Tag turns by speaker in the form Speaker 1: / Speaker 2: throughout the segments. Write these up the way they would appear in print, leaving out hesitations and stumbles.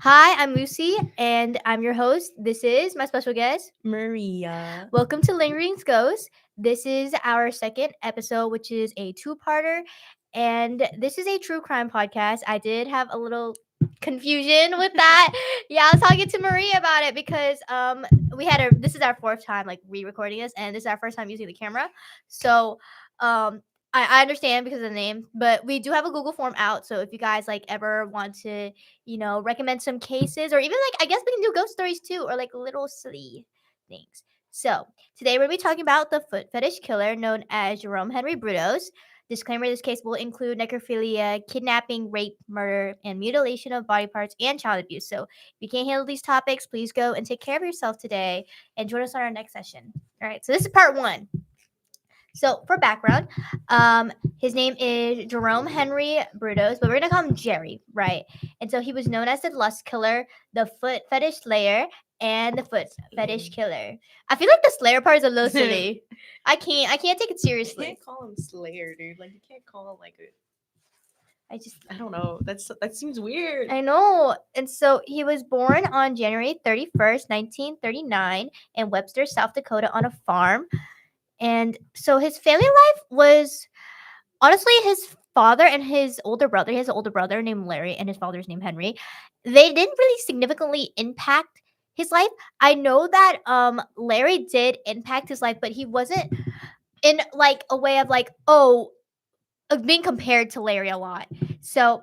Speaker 1: Hi, I'm Lucy, and I'm your host. This is my special guest,
Speaker 2: Maria.
Speaker 1: Welcome to Lingering Ghosts. This is our second episode, which is a two-parter, and this is a true crime podcast. I did have a little confusion with that. Yeah, I was talking to Maria about it because we had a this is our fourth time like re-recording this, and this is our first time using the camera. So um I understand because of the name, but we do have a Google form out. So if you guys like ever want to, recommend some cases, or even like I guess we can do ghost stories too, or like little silly things. So today we're going to be talking about the Foot Fetish Killer, known as Jerome Henry Brudos. Disclaimer: this case will include necrophilia, kidnapping, rape, murder, and mutilation of body parts and child abuse. So if you can't handle these topics, please go and take care of yourself today and join us on our next session. All right, so this is part one. So for background, his name is Jerome Henry Brudos, but we're gonna call him Jerry, right? And so he was known as the Lust Killer, the Foot Fetish Slayer, and the Foot Fetish Killer. I feel like the Slayer part is a little silly. I can't take it
Speaker 2: You
Speaker 1: seriously.
Speaker 2: can't call him Slayer, dude. Like you can't call him like
Speaker 1: I
Speaker 2: don't know. That seems weird.
Speaker 1: I know. And so he was born on January 31st, 1939 in Webster, South Dakota on a farm. And so his family life was honestly his father and his older brother. He has an older brother named Larry and his father's named Henry. They didn't really significantly impact his life. I know that Larry did impact his life, but he wasn't in like a way of like, of being compared to Larry a lot. So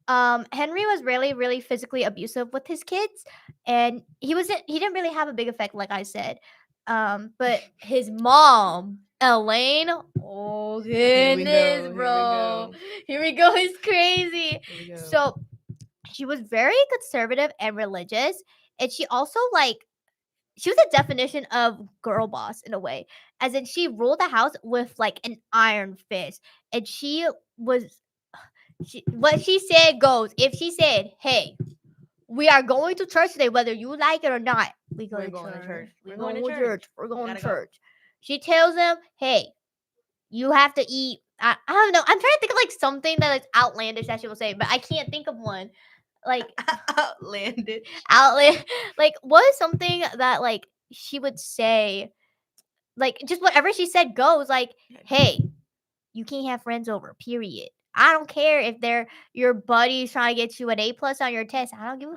Speaker 1: Henry was really physically abusive with his kids, and he didn't really have a big effect, like I said. But his mom, Elaine, oh goodness, bro, here we go, it's crazy. So she was very conservative and religious, and she also she was a definition of girl boss in a way, as in she ruled the house with like an iron fist, and was what she said goes. If she said, "Hey, we are going to church today, whether you like it or not, we're going to church. We're going to church. We're going to church." She tells them, "Hey, you have to eat." I don't know. I'm trying to think of like something that is outlandish that she will say, but I can't think of one. Like
Speaker 2: Outlandish.
Speaker 1: outland, like what is something that like she would say? Like just whatever she said goes. Like, "Hey, you can't have friends over. Period. I don't care if they're your buddies trying to get you an A+ on your test. I don't give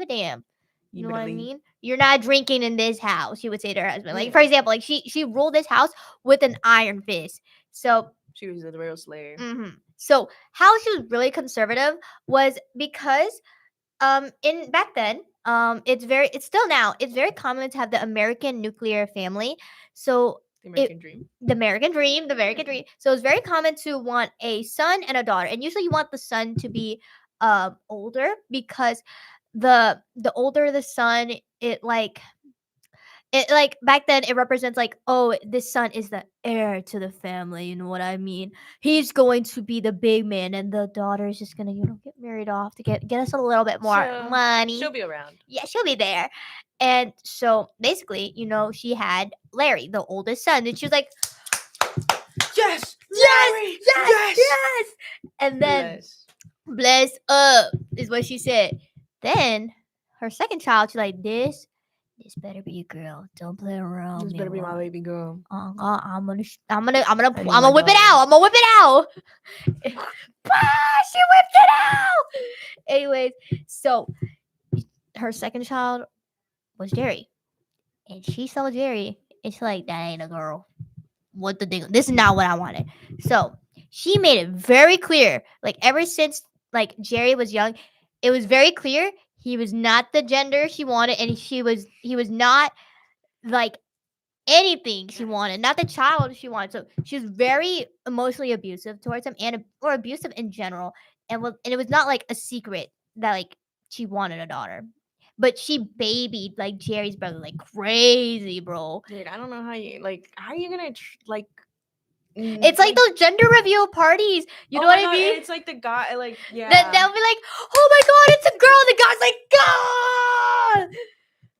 Speaker 1: a damn. You know what I mean? You're not drinking in this house," she would say to her husband. Like, for example, like she ruled this house with an iron fist. So
Speaker 2: She was the real Slayer.
Speaker 1: So how she was really conservative was because in back then it's still now it's very common to have the American nuclear family. So
Speaker 2: The American Dream.
Speaker 1: The American dream. So it's very common to want a son and a daughter, and usually you want the son to be older, because the older the son, it back then it represents like, oh, this son is the heir to the family. You know what I mean? He's going to be the big man, and the daughter is just gonna get married off to get us a little bit more money.
Speaker 2: She'll be around.
Speaker 1: Yeah, she'll be there. And so basically, she had Larry, the oldest son, and she was like,
Speaker 2: Yes,
Speaker 1: Larry, yes. And then bless up is what she said. Then her second child, she's like, this better be a girl. Don't play around.
Speaker 2: This better be my baby girl.
Speaker 1: I'm gonna whip it out. I'm gonna whip it out. She whipped it out. Anyways, so her second child was Jerry, and she saw Jerry, and she's like, that ain't a girl. What the thing? This is not what I wanted. So she made it very clear, like ever since like Jerry was young, it was very clear he was not the gender she wanted, and he was not like anything she wanted, not the child she wanted. So she was very emotionally abusive towards him, or abusive in general, and it was not like a secret that like she wanted a daughter. But she babied like Jerry's brother like crazy, bro.
Speaker 2: Dude, I don't know how are you gonna
Speaker 1: it's like those gender reveal parties. You know what I mean?
Speaker 2: It's like the guy, they'll be like,
Speaker 1: oh my god, it's a girl. And the guy's like,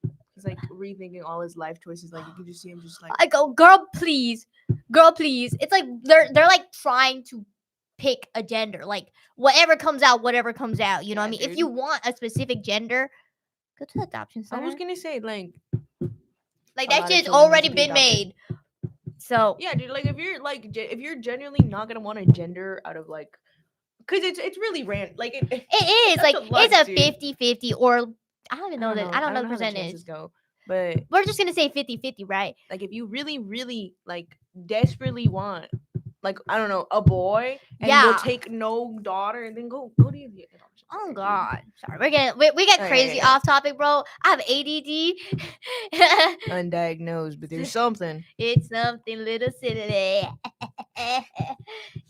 Speaker 1: God.
Speaker 2: He's like rethinking all his life choices. Like you can just see him just like,
Speaker 1: I go, girl, please. It's like they're like trying to pick a gender. Like whatever comes out, whatever comes out. You know what I
Speaker 2: Yeah,
Speaker 1: mean? If
Speaker 2: dude.
Speaker 1: you want a specific gender, go to the adoption
Speaker 2: I
Speaker 1: center.
Speaker 2: was gonna say like
Speaker 1: Like
Speaker 2: a
Speaker 1: that
Speaker 2: lot of
Speaker 1: shit's
Speaker 2: children have
Speaker 1: already
Speaker 2: to be
Speaker 1: been
Speaker 2: adopted.
Speaker 1: made. So
Speaker 2: Yeah, dude. Like if you're like if you're genuinely not gonna want a gender out of like, cause it's really random. Like
Speaker 1: it
Speaker 2: it's
Speaker 1: is
Speaker 2: up
Speaker 1: like
Speaker 2: to luck,
Speaker 1: it's a
Speaker 2: dude.
Speaker 1: 50-50, or I don't even know that. I
Speaker 2: I
Speaker 1: don't know
Speaker 2: don't
Speaker 1: the
Speaker 2: know how the chances
Speaker 1: percentage.
Speaker 2: go, but
Speaker 1: We're just gonna say 50-50, right?
Speaker 2: like if you really, really like desperately want like I don't know a boy and will
Speaker 1: Yeah.
Speaker 2: take no daughter, and then go to the adoption
Speaker 1: Oh
Speaker 2: center, dude.
Speaker 1: God, sorry. We get
Speaker 2: Oh,
Speaker 1: crazy
Speaker 2: yeah.
Speaker 1: off topic, bro. I have ADD.
Speaker 2: Undiagnosed, but there's something.
Speaker 1: It's something little silly.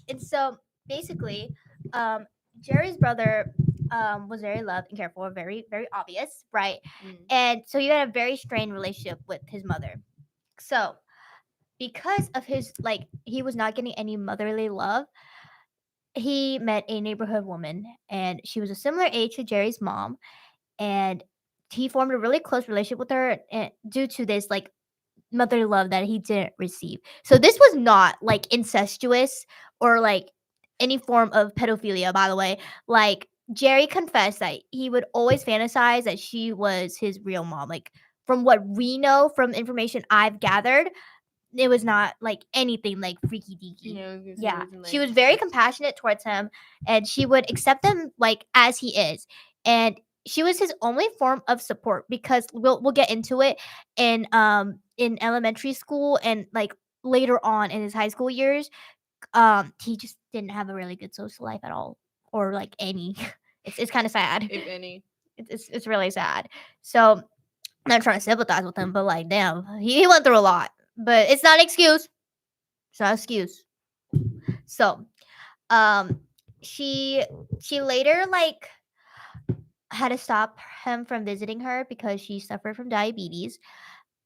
Speaker 1: And so basically, um, Jerry's brother was very loved and cared for, very very obvious, right? And so he had a very strained relationship with his mother. So because of his like he was not getting any motherly love, he met a neighborhood woman, and she was a similar age to Jerry's mom, and he formed a really close relationship with her due to this like mother love that he didn't receive. So this was not like incestuous or like any form of pedophilia, by the way. Like Jerry confessed that he would always fantasize that she was his real mom. Like from what we know from information I've gathered, it was not like anything like freaky deaky.
Speaker 2: Yeah, I was gonna say it
Speaker 1: Yeah,
Speaker 2: wasn't,
Speaker 1: she
Speaker 2: like-
Speaker 1: was very compassionate towards him, and she would accept him like as he is, and she was his only form of support because we'll get into it in elementary school and like later on in his high school years. He just didn't have a really good social life at all, or like any. It's kind of sad.
Speaker 2: if any.
Speaker 1: It's really sad. So I'm not trying to sympathize with him, but like damn, he went through a lot. But it's not an excuse. It's not an excuse. So, um, she later like had to stop him from visiting her because she suffered from diabetes,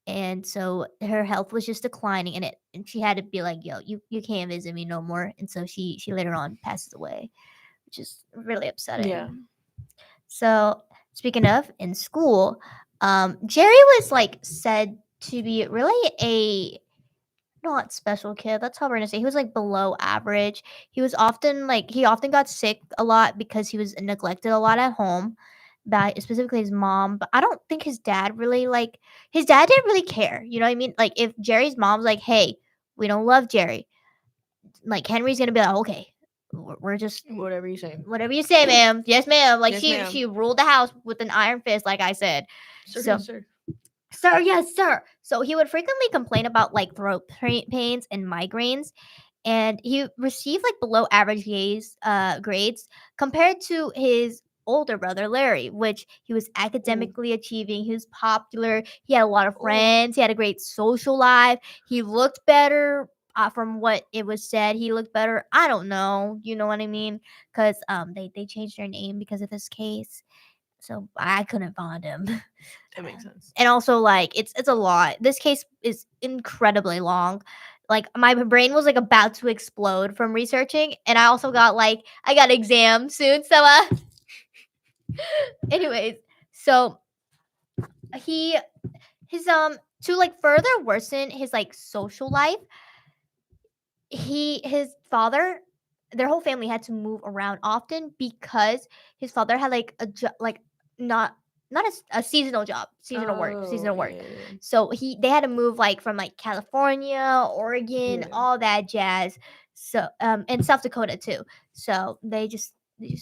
Speaker 1: and so her health was just declining, and she had to be like, "Yo, you can't visit me no more." And so she later on passes away, which is really upsetting.
Speaker 2: Yeah.
Speaker 1: So speaking of in school, Jerry was like said to be really a not special kid. That's how we're gonna say. He was like below average. He often got sick a lot because he was neglected a lot at home, by specifically his mom. But I don't think his dad really like his dad didn't really care. You know what I mean? Like if Jerry's mom's like, "Hey, we don't love Jerry," like Henry's gonna be like, "Okay, we're just
Speaker 2: Whatever you say.
Speaker 1: whatever you say, ma'am. Yes, ma'am." Like
Speaker 2: Yes,
Speaker 1: she
Speaker 2: ma'am.
Speaker 1: she ruled the house with an iron fist, like I said.
Speaker 2: Sir,
Speaker 1: So
Speaker 2: sir.
Speaker 1: sir, yes, sir. So he would frequently complain about like throat pains and migraines, and he received like below average grades compared to his older brother Larry, which he was academically achieving. He was popular. He had a lot of friends. He had a great social life. He looked better. From what it was said, he looked better. I don't know. You know what I mean? Because they changed their name because of this case, so I couldn't find him.
Speaker 2: That makes sense.
Speaker 1: And also like it's a lot. This case is incredibly long. Like my brain was like about to explode from researching, and I also got like I got exam soon, so anyways, so he his to like further worsen his like social life, his father, their whole family had to move around often because his father had like like not a seasonal job, seasonal work.
Speaker 2: Yeah.
Speaker 1: So they had to move like from like California, Oregon,
Speaker 2: Yeah.
Speaker 1: all that jazz. So and South Dakota too. So they just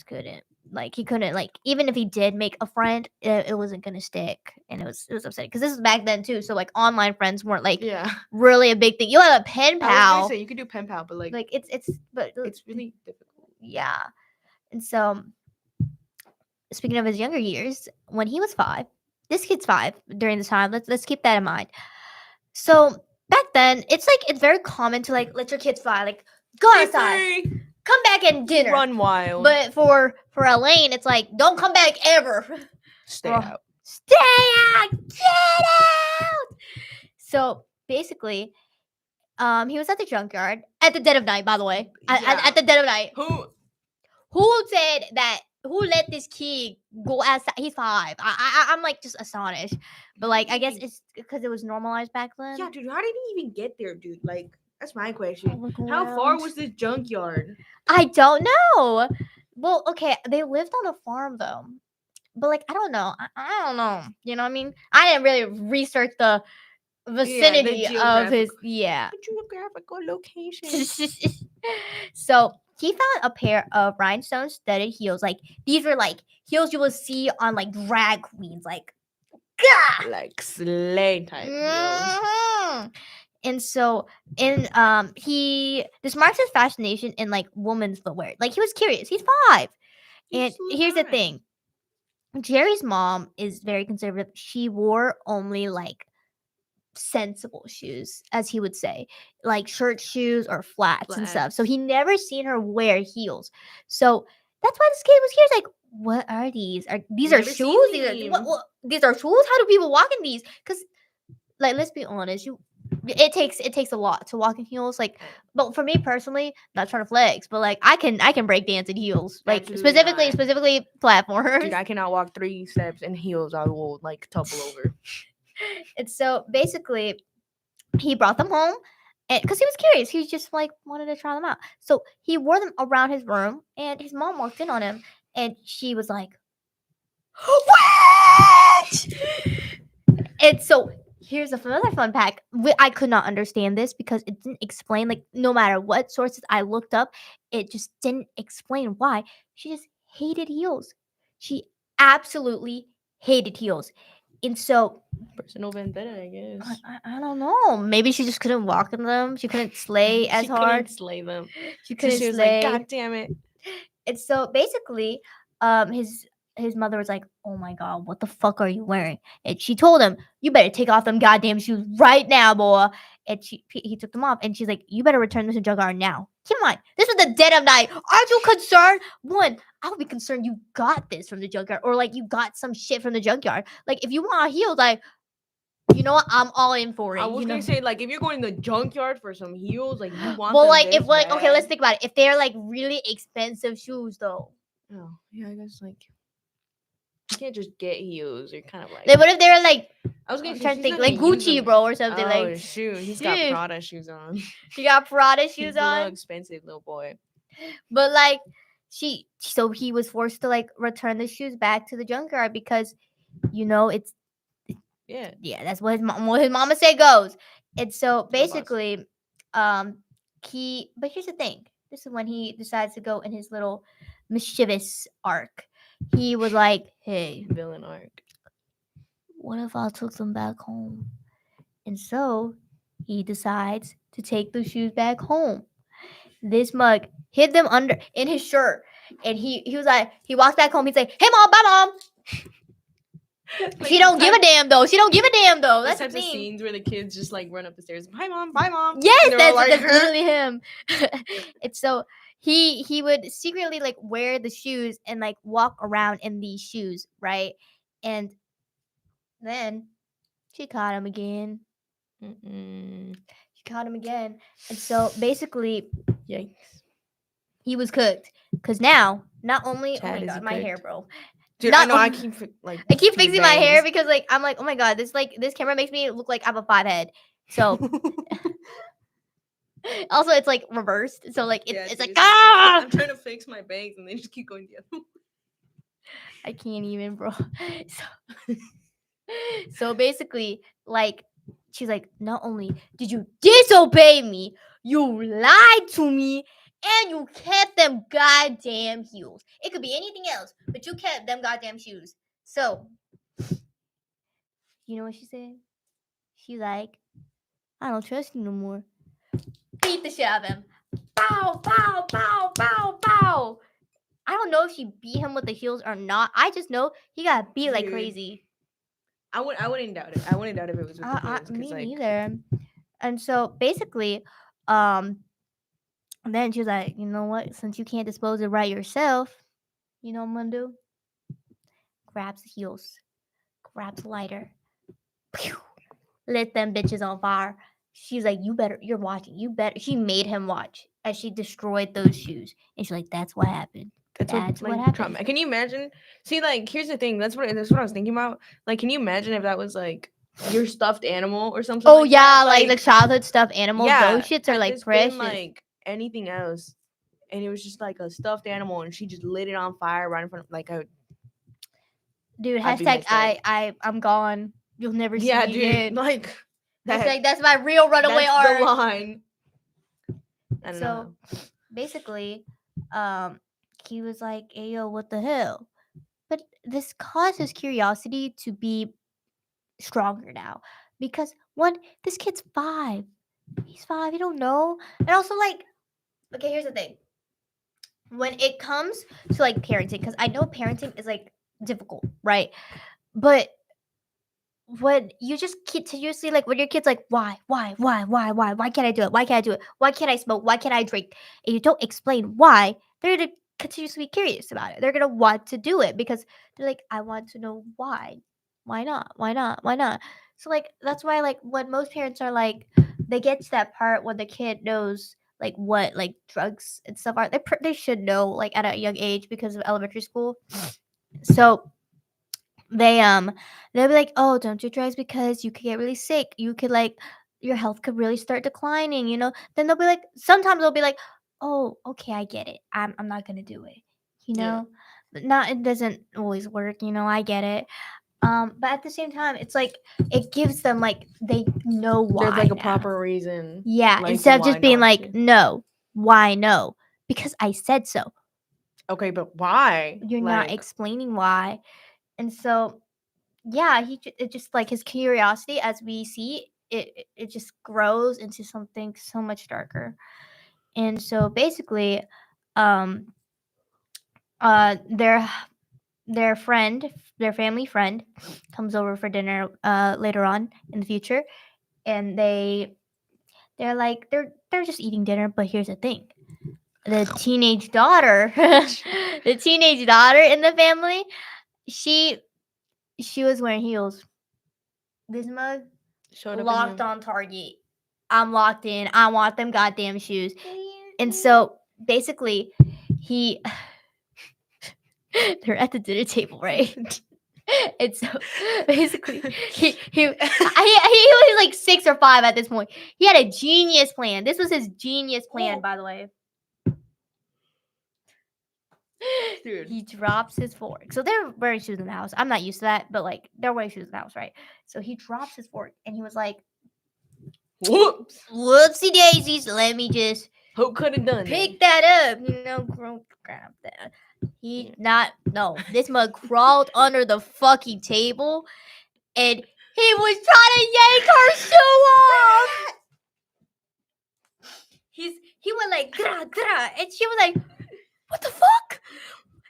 Speaker 1: couldn't, like he couldn't, like even if he did make a friend, it wasn't gonna stick, and it was upsetting because this is back then too. So like online friends weren't like
Speaker 2: Yeah.
Speaker 1: really a big thing. You have a pen
Speaker 2: I was
Speaker 1: pal,
Speaker 2: gonna say you could do pen pal, but like
Speaker 1: it's but
Speaker 2: it's really difficult.
Speaker 1: yeah. And so speaking of his younger years, when he was 5, this kid's 5 during this time. Let's keep that in mind. So back then, it's very common to like let your kids fly, like go
Speaker 2: Be
Speaker 1: outside,
Speaker 2: free.
Speaker 1: come back at dinner.
Speaker 2: Run wild.
Speaker 1: But for Elaine, it's like don't come back ever.
Speaker 2: Stay
Speaker 1: Oh,
Speaker 2: out.
Speaker 1: Stay out, get out. So basically, he was at the junkyard at the dead of night. By the way, at the dead of night. Who said that? Who let this kid go outside? He's 5. I'm like just astonished. But like I guess it's because it was normalized back then.
Speaker 2: Yeah, dude. How did he even get there, dude? Like That's my question.
Speaker 1: Look
Speaker 2: How far
Speaker 1: around.
Speaker 2: was this junkyard?
Speaker 1: I don't know. Well, okay, they lived on a farm though. But like I don't know. I don't know. You know what I mean? I didn't really research the
Speaker 2: Yeah,
Speaker 1: vicinity of his yeah.
Speaker 2: the geographical location.
Speaker 1: So he found a pair of rhinestone studded heels. Like these were like heels you will see on like drag queens. Like gah!
Speaker 2: Like sleigh type heels.
Speaker 1: Mhm. And so in he this marks his fascination in like woman's footwear. Like he was curious. He's 5. And
Speaker 2: He's so
Speaker 1: here's the
Speaker 2: high.
Speaker 1: thing. Jerry's mom is very conservative. She wore only like sensible shoes, as he would say, like shirt shoes or flats and stuff. So
Speaker 2: Flats.
Speaker 1: he never seen her wear heels. So that's why this kid was curious. Like, what are these? Are these are
Speaker 2: Never
Speaker 1: shoes?
Speaker 2: seen
Speaker 1: These are
Speaker 2: them.
Speaker 1: what? These are shoes? How do people walk in these? Because like, let's be honest, it takes a lot to walk in heels. Like, but for me personally, not trying to flex, but like I can break dance in heels. Like
Speaker 2: Absolutely
Speaker 1: specifically
Speaker 2: not.
Speaker 1: specifically platformers.
Speaker 2: Dude, I cannot walk 3 steps in heels. I will like topple over.
Speaker 1: And so basically, he brought them home, and because he was curious, he just like wanted to try them out. So he wore them around his room, and his mom walked in on him, and she was like, "What?" And so here's another fun fact. I could not understand this because it didn't explain. Like no matter what sources I looked up, it just didn't explain why. She just hated heels. She absolutely hated heels, and so
Speaker 2: Personal vendetta, I
Speaker 1: I,
Speaker 2: guess.
Speaker 1: I don't know. Maybe she just couldn't walk in them. She couldn't slay as
Speaker 2: She
Speaker 1: hard.
Speaker 2: couldn't slay them.
Speaker 1: She
Speaker 2: So
Speaker 1: couldn't
Speaker 2: she was like,
Speaker 1: slay.
Speaker 2: God damn it.
Speaker 1: And so basically, his mother was like, "Oh my god, what the fuck are you wearing?" And she told him, "You better take off them goddamn shoes right now, boy." And he took them off, and she's like, "You better return this to Junkyard now." Come on, this was the dead of night. Aren't you concerned? One, I would be concerned you got this from the junkyard, or like you got some shit from the junkyard. Like if you want heels, like you know what, I'm all in for it.
Speaker 2: I was
Speaker 1: You know.
Speaker 2: gonna say, like, if you're going to the junkyard for some heels, like you want
Speaker 1: Well,
Speaker 2: them
Speaker 1: like
Speaker 2: this
Speaker 1: if like okay, let's
Speaker 2: bad.
Speaker 1: think about it. If they're like really expensive shoes, though.
Speaker 2: Oh, yeah, I guess like you can't just get heels. You're kind of like.
Speaker 1: Like what if they're like
Speaker 2: I was gonna
Speaker 1: I'm
Speaker 2: say
Speaker 1: trying to
Speaker 2: she's
Speaker 1: think
Speaker 2: not
Speaker 1: like
Speaker 2: gonna use
Speaker 1: Gucci,
Speaker 2: them.
Speaker 1: bro, or something
Speaker 2: Oh
Speaker 1: like.
Speaker 2: shoot, he's got
Speaker 1: Shit.
Speaker 2: Prada shoes on.
Speaker 1: She got Prada
Speaker 2: He's
Speaker 1: shoes
Speaker 2: a little
Speaker 1: on,
Speaker 2: expensive, little boy.
Speaker 1: but like so he was forced to like return the shoes back to the junkyard because it's
Speaker 2: Yeah.
Speaker 1: that's what his mama said goes. And so
Speaker 2: My boss.
Speaker 1: basically, but here's the thing. This is when he decides to go in his little mischievous arc. He was like, "Hey,
Speaker 2: Villain arc.
Speaker 1: what if I took them back home?" And so he decides to take the shoes back home. This mug hid them under in his shirt, and he was like, he walks back home. He's like, "Hey mom, bye mom."
Speaker 2: Like
Speaker 1: She don't give a damn though. She don't give a damn though.
Speaker 2: Those
Speaker 1: That's the
Speaker 2: types of
Speaker 1: thing.
Speaker 2: scenes where the kids just like run up the stairs. Hi mom, bye mom.
Speaker 1: Yes,
Speaker 2: And they're all
Speaker 1: that's
Speaker 2: like,
Speaker 1: literally him. And so he would secretly like wear the shoes and like walk around in these shoes, right? And then she caught him again.
Speaker 2: Mm-mm.
Speaker 1: She caught him again. And so basically
Speaker 2: Yikes.
Speaker 1: he was cooked. Cause now, not only
Speaker 2: Chad,
Speaker 1: oh my
Speaker 2: is he
Speaker 1: god, my hair,
Speaker 2: cooked?
Speaker 1: bro.
Speaker 2: Dude,
Speaker 1: Not
Speaker 2: I know I
Speaker 1: only-
Speaker 2: keep like
Speaker 1: I keep
Speaker 2: these
Speaker 1: fixing my hair
Speaker 2: bangs.
Speaker 1: because like I'm like, oh my god, this camera makes me look like I have a 5 head. So also it's like reversed. So like
Speaker 2: Yeah,
Speaker 1: it's
Speaker 2: dude,
Speaker 1: like
Speaker 2: it's just-
Speaker 1: ah
Speaker 2: I'm trying to fix my bangs and they just keep going the other way.
Speaker 1: I can't even, bro. So basically, like, she's like, not only did you disobey me, you lied to me, and you kept them goddamn heels. It could be anything else, but you kept them goddamn shoes. So, you know what she said? She's like, I don't trust you no more. Beat the shit out of him. Bow, bow, bow, bow, bow. I don't know if she beat him with the heels or not. I just know he got beat like
Speaker 2: Dude.
Speaker 1: crazy.
Speaker 2: I wouldn't doubt it. I wouldn't doubt if it was with the heels.
Speaker 1: Me
Speaker 2: Like,
Speaker 1: neither. And so basically, then she was like, you know what? Since you can't dispose it right yourself, you know what I'm gonna do? Grabs the heels, grabs a lighter, pew, lit them bitches on fire. She's like, you're watching. You better. She made him watch as she destroyed those shoes. And she's like, that's what happened.
Speaker 2: that's
Speaker 1: That's
Speaker 2: what
Speaker 1: what
Speaker 2: like
Speaker 1: happened.
Speaker 2: trauma. Can you imagine? See, like, here's the thing. That's what I was thinking about. Like, can you imagine if that was like your stuffed animal or something
Speaker 1: Oh
Speaker 2: like that.
Speaker 1: yeah, like the childhood stuffed animals. Those
Speaker 2: Yeah,
Speaker 1: shits are
Speaker 2: had
Speaker 1: like
Speaker 2: this been
Speaker 1: precious.
Speaker 2: like anything else, and it was just like a stuffed animal, and she just lit it on fire right in front of like
Speaker 1: Dude,
Speaker 2: I'd be
Speaker 1: hashtag
Speaker 2: messed up.
Speaker 1: I'm gone. You'll never see
Speaker 2: Yeah,
Speaker 1: me
Speaker 2: dude,
Speaker 1: again.
Speaker 2: like that.
Speaker 1: Hashtag that's my real runaway
Speaker 2: That's the
Speaker 1: art.
Speaker 2: line. I don't
Speaker 1: So
Speaker 2: know.
Speaker 1: basically, um, he was like, "Hey yo, what the hell?" But this caused his curiosity to be stronger now, because one, this kid's 5. He's 5. He don't know, and also like, okay, here's the thing. When it comes to like parenting, because I know parenting is like difficult, right? But when you just continuously like when your kid's like why can't I do it, why can't I do it, why can't I smoke, why can't I drink, and you don't explain why, they're gonna continuously be curious about it. They're gonna want to do it because they're like, I want to know why not, why not. So like that's why like when most parents are like, they get to that part when the kid knows like what like drugs and stuff are, they should know like at a young age because of elementary school. So they they'll be like, oh, don't do drugs because you could get really sick, you could like, your health could really start declining, then they'll be like, sometimes they'll be like, oh, okay, I get it, I'm not gonna do it,
Speaker 2: Yeah,
Speaker 1: but not, it doesn't always work, I get it. But at the same time, it's like it gives them like, they know
Speaker 2: there's
Speaker 1: why
Speaker 2: like a
Speaker 1: now.
Speaker 2: proper reason,
Speaker 1: Yeah,
Speaker 2: like
Speaker 1: instead of
Speaker 2: why
Speaker 1: just being
Speaker 2: not
Speaker 1: like,
Speaker 2: to.
Speaker 1: no, why no, because I said so.
Speaker 2: Okay, but why?
Speaker 1: You're not
Speaker 2: Like,
Speaker 1: explaining why. And so yeah, it just like his curiosity, as we see it just grows into something so much darker. And so basically, um uh their their friend, their family friend, comes over for dinner later on in the future, and they're like, they're just eating dinner, but here's the thing. The teenage daughter, the teenage daughter in the family, she she was wearing heels. This mug
Speaker 2: showed up in
Speaker 1: locked
Speaker 2: the.
Speaker 1: on target. I'm locked in. I want them goddamn shoes. And so basically, he they're at the dinner table, right? And so basically, he was like 6 or 5 at this point. He had a genius plan. This was his genius plan, by the way.
Speaker 2: Dude.
Speaker 1: He drops his fork. So they're wearing shoes in the house. I'm not used to that, but like they're wearing shoes in the house, right? So he drops his fork and he was like,
Speaker 2: Whoops.
Speaker 1: whoopsie daisies, let me just
Speaker 2: Who could have done
Speaker 1: pick that up, grab that.
Speaker 2: Yeah.
Speaker 1: This mug crawled under the fucking table and he was trying to yank her shoe off. He went like gra gra, and she was like, "What the fuck?"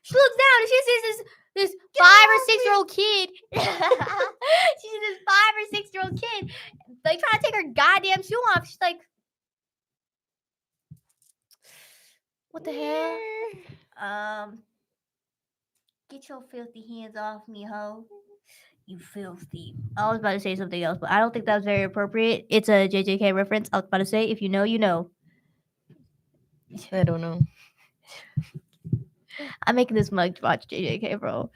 Speaker 1: She looks down and she sees this 5 or 6 year old kid. She sees this 5 or 6 year old kid like trying to take her goddamn shoe off. She's like, "What the hell? Get your filthy hands off me, ho! You filthy." I was about to say something else, but I don't think that was very appropriate. It's a JJK reference. I was about to say, if you know, you know.
Speaker 2: I don't know.
Speaker 1: I'm making this mug watch JJK, bro.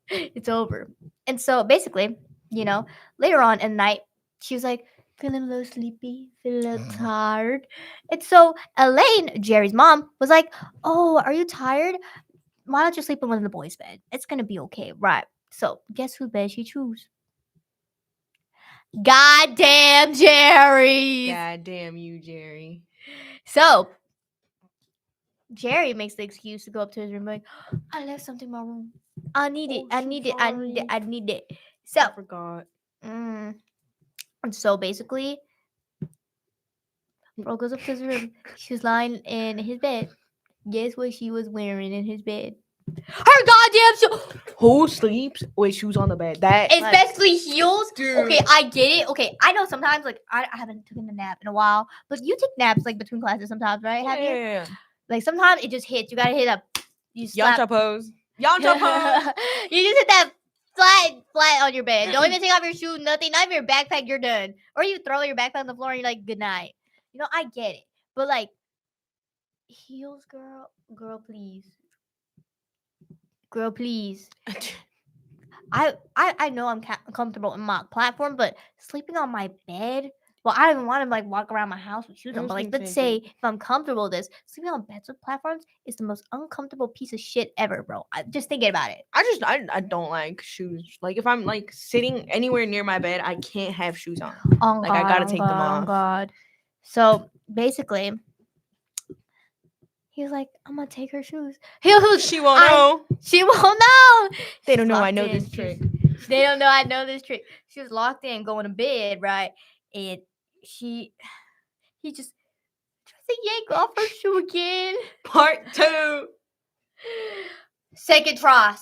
Speaker 1: It's over. And so basically, later on in the night, she was like, feeling a little sleepy, feeling a little tired. And so Elaine, Jerry's mom, was like, oh, are you tired? Why don't you sleep in one of the boys' bed? It's gonna be okay, right? So guess who bed she chose? Goddamn Jerry's.
Speaker 2: God damn you, Jerry.
Speaker 1: So Jerry makes the excuse to go up to his room like, I left something in my room. I need it.
Speaker 2: Oh,
Speaker 1: I
Speaker 2: so
Speaker 1: need it. I need it.
Speaker 2: sorry.
Speaker 1: I need it. So,
Speaker 2: I forgot.
Speaker 1: mm, and so basically, bro goes up to his room. She was lying in his bed. Guess what she was wearing in his bed? Her goddamn shoe.
Speaker 2: Who sleeps with shoes on the bed? That like,
Speaker 1: Especially heels.
Speaker 2: dude.
Speaker 1: Okay, I get it. Okay, I know sometimes like I haven't taken a nap in a while, but you take naps like between classes sometimes, right? Have you?
Speaker 2: Yeah.
Speaker 1: Like sometimes it just hits. You gotta hit up. You slap.
Speaker 2: Yamcha pose. Yamcha pose.
Speaker 1: You just hit that flat on your bed. Don't even take off your shoes, nothing, not even your backpack, you're done. Or you throw your backpack on the floor and you're like, good night. I get it. But like heels, girl, please. Girl, please. I know I'm comfortable in my platform, but sleeping on my bed. Well, I don't even want to like walk around my house with shoes
Speaker 2: I
Speaker 1: on.
Speaker 2: was
Speaker 1: But like,
Speaker 2: thinking
Speaker 1: let's
Speaker 2: same
Speaker 1: say
Speaker 2: thing.
Speaker 1: if I'm comfortable with this, sleeping on beds with platforms is the most uncomfortable piece of shit ever, bro. Just thinking about it.
Speaker 2: I don't like shoes. Like if I'm like sitting anywhere near my bed, I can't have shoes on.
Speaker 1: On
Speaker 2: Like I
Speaker 1: God,
Speaker 2: gotta
Speaker 1: on
Speaker 2: take them
Speaker 1: God, on
Speaker 2: off.
Speaker 1: God. So basically, he was like, "I'm gonna take her shoes." He was,
Speaker 2: She won't
Speaker 1: I.
Speaker 2: know.
Speaker 1: She won't know.
Speaker 2: They
Speaker 1: She's
Speaker 2: don't know I
Speaker 1: locked
Speaker 2: know
Speaker 1: in.
Speaker 2: this trick.
Speaker 1: They don't know I know this trick. She was locked in, going to bed, right? And she, he just tries to yank off her shoe again.
Speaker 2: Part 2.
Speaker 1: Second try.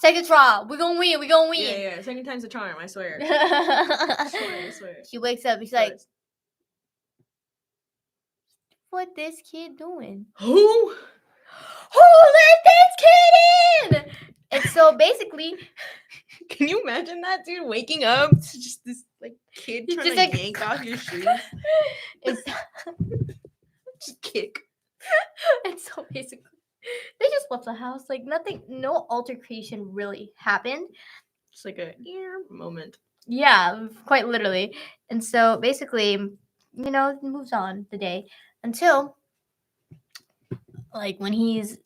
Speaker 1: We gonna win.
Speaker 2: Yeah, yeah. Second time's a charm. I swear. I swear. I swear.
Speaker 1: She wakes up. She's like, "What this kid doing?
Speaker 2: Who?
Speaker 1: Who let this kid in?" And so basically,
Speaker 2: Can you imagine that, dude? Waking up to just this like kid
Speaker 1: he's
Speaker 2: trying
Speaker 1: just
Speaker 2: to
Speaker 1: like,
Speaker 2: yank off your shoes.
Speaker 1: it's,
Speaker 2: Just kick.
Speaker 1: and so basically, they just left the house. Like nothing, no altercation really happened.
Speaker 2: Just like a moment.
Speaker 1: Yeah, quite literally. And so basically, it moves on the day until like when he's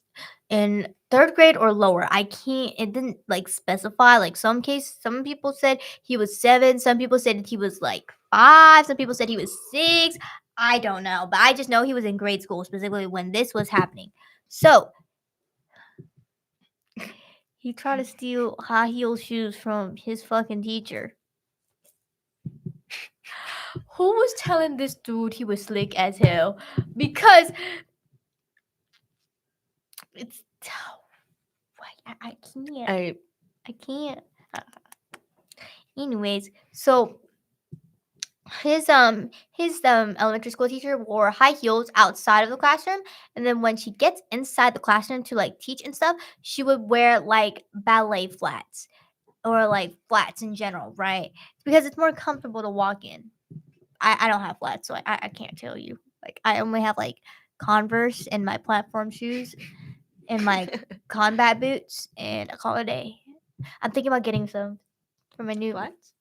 Speaker 1: in third grade or lower. I can't, it didn't like specify. Like some people said he was 7, some people said he was like 5, some people said he was 6. I don't know, but I just know he was in grade school, specifically when this was happening. So he tried to steal high heel shoes from his fucking teacher. Who was telling this dude he was slick as hell? Because it's I can't. I can't. Anyways, so his elementary school teacher wore high heels outside of the classroom, and then when she gets inside the classroom to like teach and stuff, she would wear like ballet flats or like flats in general, right? Because it's more comfortable to walk in. I don't have flats, so I can't tell you. Like I only have like Converse and my platform shoes and my combat boots, and I call it a day. I'm thinking about getting some for my new,
Speaker 2: Flats?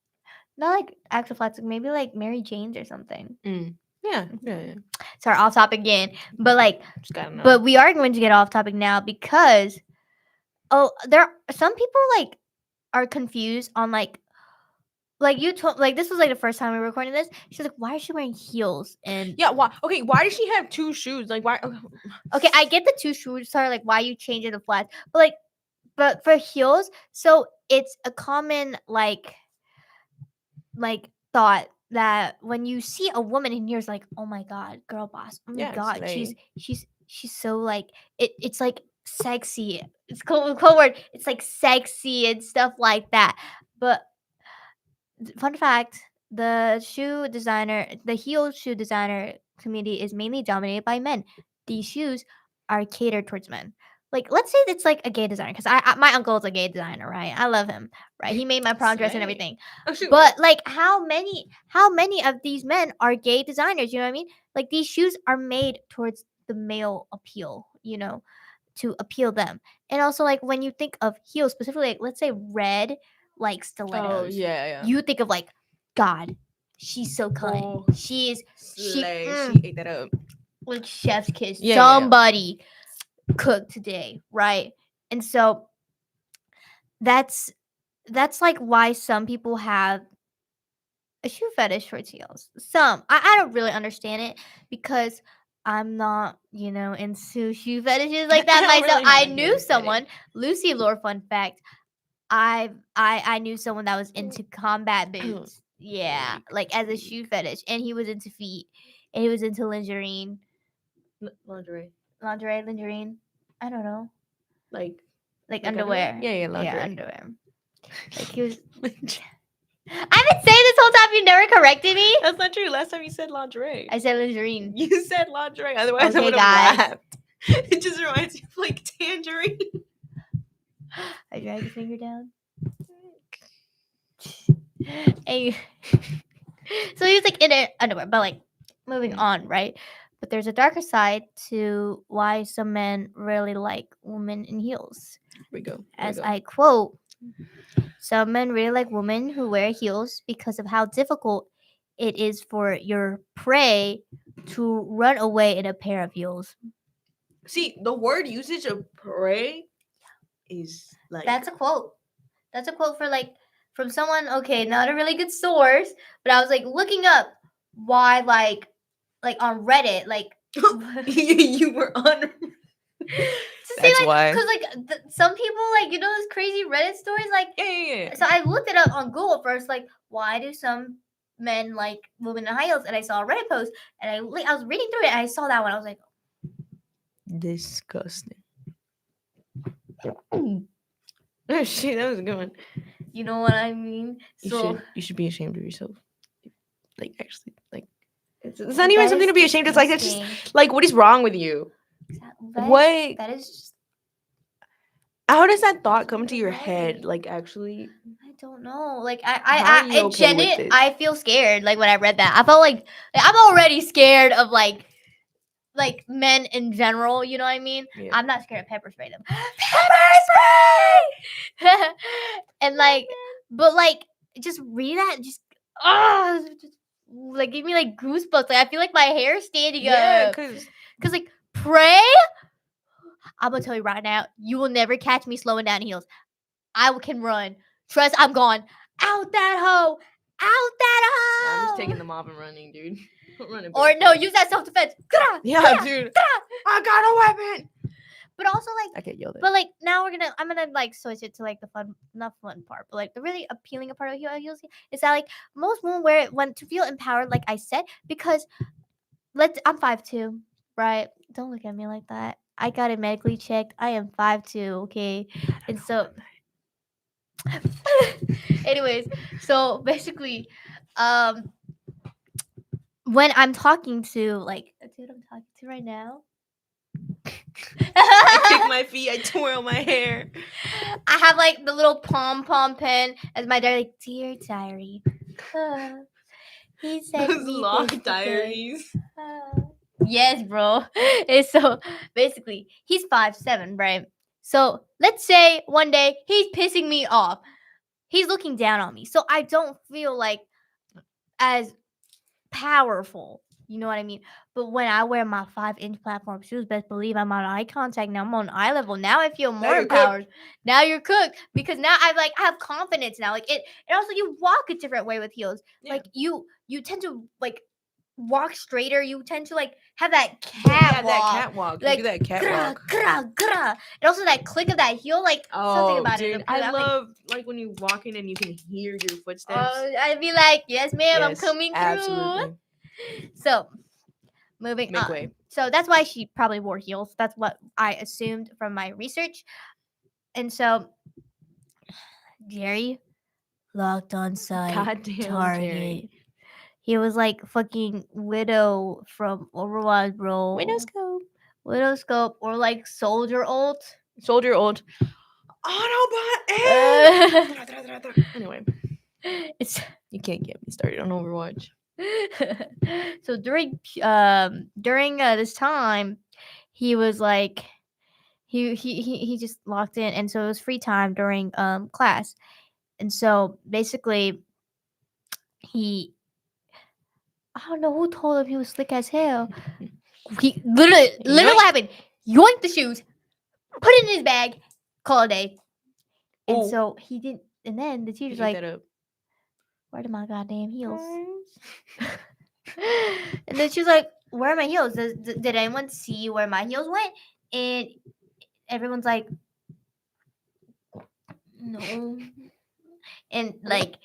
Speaker 1: not like actual flats, like maybe like Mary Jane's or something.
Speaker 2: Yeah, yeah.
Speaker 1: Sorry, off topic again, but like,
Speaker 2: Just gotta know.
Speaker 1: but we are going to get off topic now because there some people like are confused on like you told, like this was like the first time we were recording this. She's like, why is she wearing heels? And
Speaker 2: Yeah, why? Okay, why does she have 2 shoes? Like, why?
Speaker 1: okay, I get the 2 shoes. Sorry, like why you change it to flats, but for heels, so it's a common like thought that when you see a woman in heels, like, oh my god, girl boss, oh my
Speaker 2: Yeah,
Speaker 1: god,
Speaker 2: slay.
Speaker 1: she's so like it's like sexy. It's cool word. It's like sexy and stuff like that. But fun fact, the heel shoe designer community is mainly dominated by men. These shoes are catered towards men. Like, let's say it's like a gay designer, because my uncle is a gay designer, right? I love him, right? He made my prom dress and
Speaker 2: Slay.
Speaker 1: everything.
Speaker 2: Oh, shoot.
Speaker 1: But like, how many of these men are gay designers? You know what I mean? Like, these shoes are made towards the male appeal, to appeal them. And also, like, when you think of heels specifically, like, let's say red, like stilettos,
Speaker 2: Oh, yeah.
Speaker 1: you think of like, God, she's so kind.
Speaker 2: Oh,
Speaker 1: She
Speaker 2: slay. She ate that up.
Speaker 1: like chef's kiss.
Speaker 2: Yeah.
Speaker 1: Somebody cooked today, right? And so that's like why some people have a shoe fetish for heels. Some I don't really understand it because I'm not, into shoe fetishes like that
Speaker 2: I don't
Speaker 1: myself.
Speaker 2: really have
Speaker 1: I
Speaker 2: a
Speaker 1: knew
Speaker 2: heel fetish.
Speaker 1: someone, Lucy Lore, fun fact. I knew someone that was into combat boots. Yeah, like as a shoe fetish, and he was into feet, and he was into lingerie.
Speaker 2: Lingerie.
Speaker 1: Lingerie. I don't know,
Speaker 2: Like
Speaker 1: underwear.
Speaker 2: Yeah, lingerie.
Speaker 1: Yeah, underwear. Like he was. I've been saying this whole time. You never corrected me.
Speaker 2: That's not true. Last time you said lingerie.
Speaker 1: I said lingerie.
Speaker 2: You said lingerie. Otherwise, I
Speaker 1: Okay,
Speaker 2: would
Speaker 1: guys.
Speaker 2: have laughed. It just reminds me of like tangerine.
Speaker 1: I drag your finger down. Hey. So he was like in underwear, but like moving on, right? But there's a darker side to why some men really like women in heels.
Speaker 2: Here we go.
Speaker 1: As I quote, Some men really like women who wear heels because of how difficult it is for your prey to run away in a pair of heels.
Speaker 2: See, the word usage of prey is like
Speaker 1: That's a quote. That's a quote for like from someone, okay, not a really good source, but I was like looking up why like on Reddit, like
Speaker 2: you were on.
Speaker 1: to see
Speaker 2: That's
Speaker 1: like
Speaker 2: why.
Speaker 1: because like some people like those crazy Reddit stories like
Speaker 2: Yeah.
Speaker 1: so I looked it up on Google first like why do some men like women in high heels and I saw a Reddit post and I was reading through it and I saw that one I was like
Speaker 2: Disgusting. Oh shit, that was a good one.
Speaker 1: you know what I mean so
Speaker 2: You should be ashamed of yourself. Like actually, like it's not even
Speaker 1: that
Speaker 2: something
Speaker 1: is
Speaker 2: to be ashamed. It's like that's
Speaker 1: disgusting.
Speaker 2: just like what is wrong with you? What?
Speaker 1: That is just
Speaker 2: How does that thought come to your head? Like actually,
Speaker 1: I don't know. Like
Speaker 2: how are you okay with
Speaker 1: Janet,
Speaker 2: this?
Speaker 1: I feel scared. Like when I read that, I felt like I'm already scared of like men in general. You know what I mean?
Speaker 2: Yeah.
Speaker 1: I'm not scared of pepper spray them. Pepper spray. And like, but like, just read that. Just just, like give me like goosebumps. Like I feel like my hair is standing
Speaker 2: Yeah,
Speaker 1: up. Cause like pray. I'm gonna tell you right now, you will never catch me slowing down heels. I can run. Trust, I'm gone. Out that hoe. Out that hoe.
Speaker 2: I'm just taking them off and running, dude. Running
Speaker 1: Or no, use that self defense.
Speaker 2: Yeah, dude. I got a weapon.
Speaker 1: But also like,
Speaker 2: I get yelled at.
Speaker 1: but like now I'm gonna like switch it to like the fun, not fun part, but like the really appealing part of heels is that like most women wear it when to feel empowered, like I said, because I'm 5'2", right? Don't look at me like that. I got it medically checked. I am 5'2", okay, and so. Anyways, so basically, um, when I'm talking to like the dude I'm talking to right now,
Speaker 2: I kick my feet. I twirl my hair.
Speaker 1: I have like the little pom pen as my diary, like dear diary. He said
Speaker 2: Those
Speaker 1: me
Speaker 2: long
Speaker 1: this today.
Speaker 2: diaries.
Speaker 1: Yes, bro. And so basically, he's 5'7", right? So let's say one day he's pissing me off. He's looking down on me, so I don't feel like as powerful. You know what I mean? But when I wear my 5-inch platform shoes, best believe I'm on eye contact now. I'm on eye level. Now I feel more
Speaker 2: you're
Speaker 1: empowered. Now you're cooked because now I have confidence now. Like it, and also you walk a different way with heels.
Speaker 2: Yeah.
Speaker 1: Like you tend to like walk straighter. You tend to like have that
Speaker 2: Yeah,
Speaker 1: catwalk.
Speaker 2: that catwalk.
Speaker 1: Like
Speaker 2: You do that catwalk.
Speaker 1: and also that click of that heel. Like something about
Speaker 2: dude,
Speaker 1: it.
Speaker 2: I love like when you walk in and you can hear your footsteps.
Speaker 1: I'd be like, yes, ma'am, I'm
Speaker 2: Yes,
Speaker 1: coming through.
Speaker 2: absolutely.
Speaker 1: So, moving
Speaker 2: Make
Speaker 1: on.
Speaker 2: way.
Speaker 1: So that's why she probably wore heels. That's what I assumed from my research. And so, Jerry locked on sight.
Speaker 2: Goddamn
Speaker 1: Target.
Speaker 2: Jerry.
Speaker 1: He was like fucking Widow from Overwatch, bro. Widow scope or like Soldier ult.
Speaker 2: Soldier old. Autobot. Anyway,
Speaker 1: It's
Speaker 2: you can't get me started on Overwatch.
Speaker 1: so during this time, he was like he just locked in, and so it was free time during class, and so basically he I don't know who told him he was slick as hell. He literally what happened? Yoinked the shoes, put it in his bag, call it a day, and
Speaker 2: Ooh.
Speaker 1: so he didn't. And then the teacher's like,
Speaker 2: that up.
Speaker 1: "Where are my goddamn heels?" And then she was like, "Where are my heels? Did anyone see where my heels went?" And everyone's like, "No." And like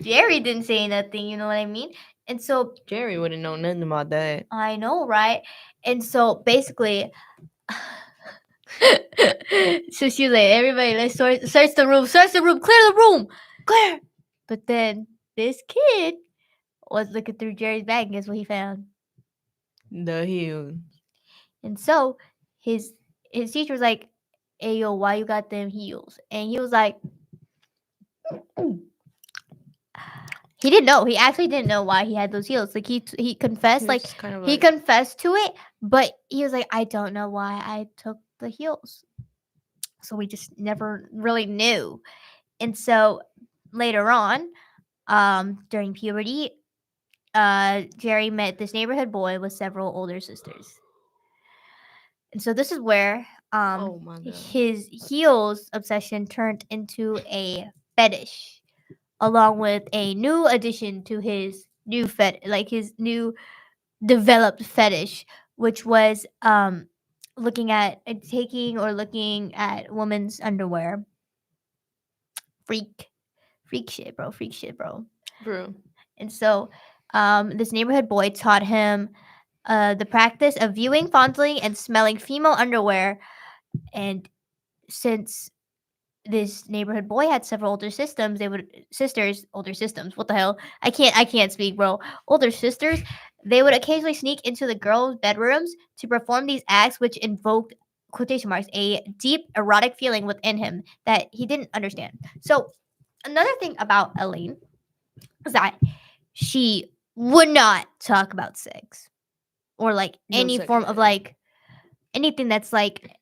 Speaker 1: Jerry didn't say nothing, you know what I mean? And so
Speaker 2: Jerry wouldn't know nothing about that.
Speaker 1: I know, right? And so basically so she was like, everybody, let's search the room, clear the room, clear. But then this kid was looking through Jerry's bag, and guess what he found?
Speaker 2: The heels.
Speaker 1: And so his teacher was like, "Hey yo, why you got them heels?" And he was like, he didn't know. He actually didn't know why he had those heels. Like he confessed, like
Speaker 2: kind of
Speaker 1: he confessed to it, but he was like, I don't know why I took the heels. So we just never really knew. And so later on, during puberty, Jerry met this neighborhood boy with several older sisters. And so this is where
Speaker 2: Oh my god.
Speaker 1: his heels obsession turned into a fetish, along with a new addition to his his new developed fetish, which was looking at taking or looking at women's underwear. Freak, freak shit, bro.
Speaker 2: Bro.
Speaker 1: And so, this neighborhood boy taught him the practice of viewing, fondling, and smelling female underwear. And since this neighborhood boy had several older systems. What the hell? I can't speak, bro. Older sisters. They would occasionally sneak into the girls' bedrooms to perform these acts, which invoked quotation marks a deep erotic feeling within him that he didn't understand. So another thing about Elaine is that she would not talk about sex or like
Speaker 2: No
Speaker 1: any
Speaker 2: sex
Speaker 1: form of
Speaker 2: ed.
Speaker 1: like anything that's like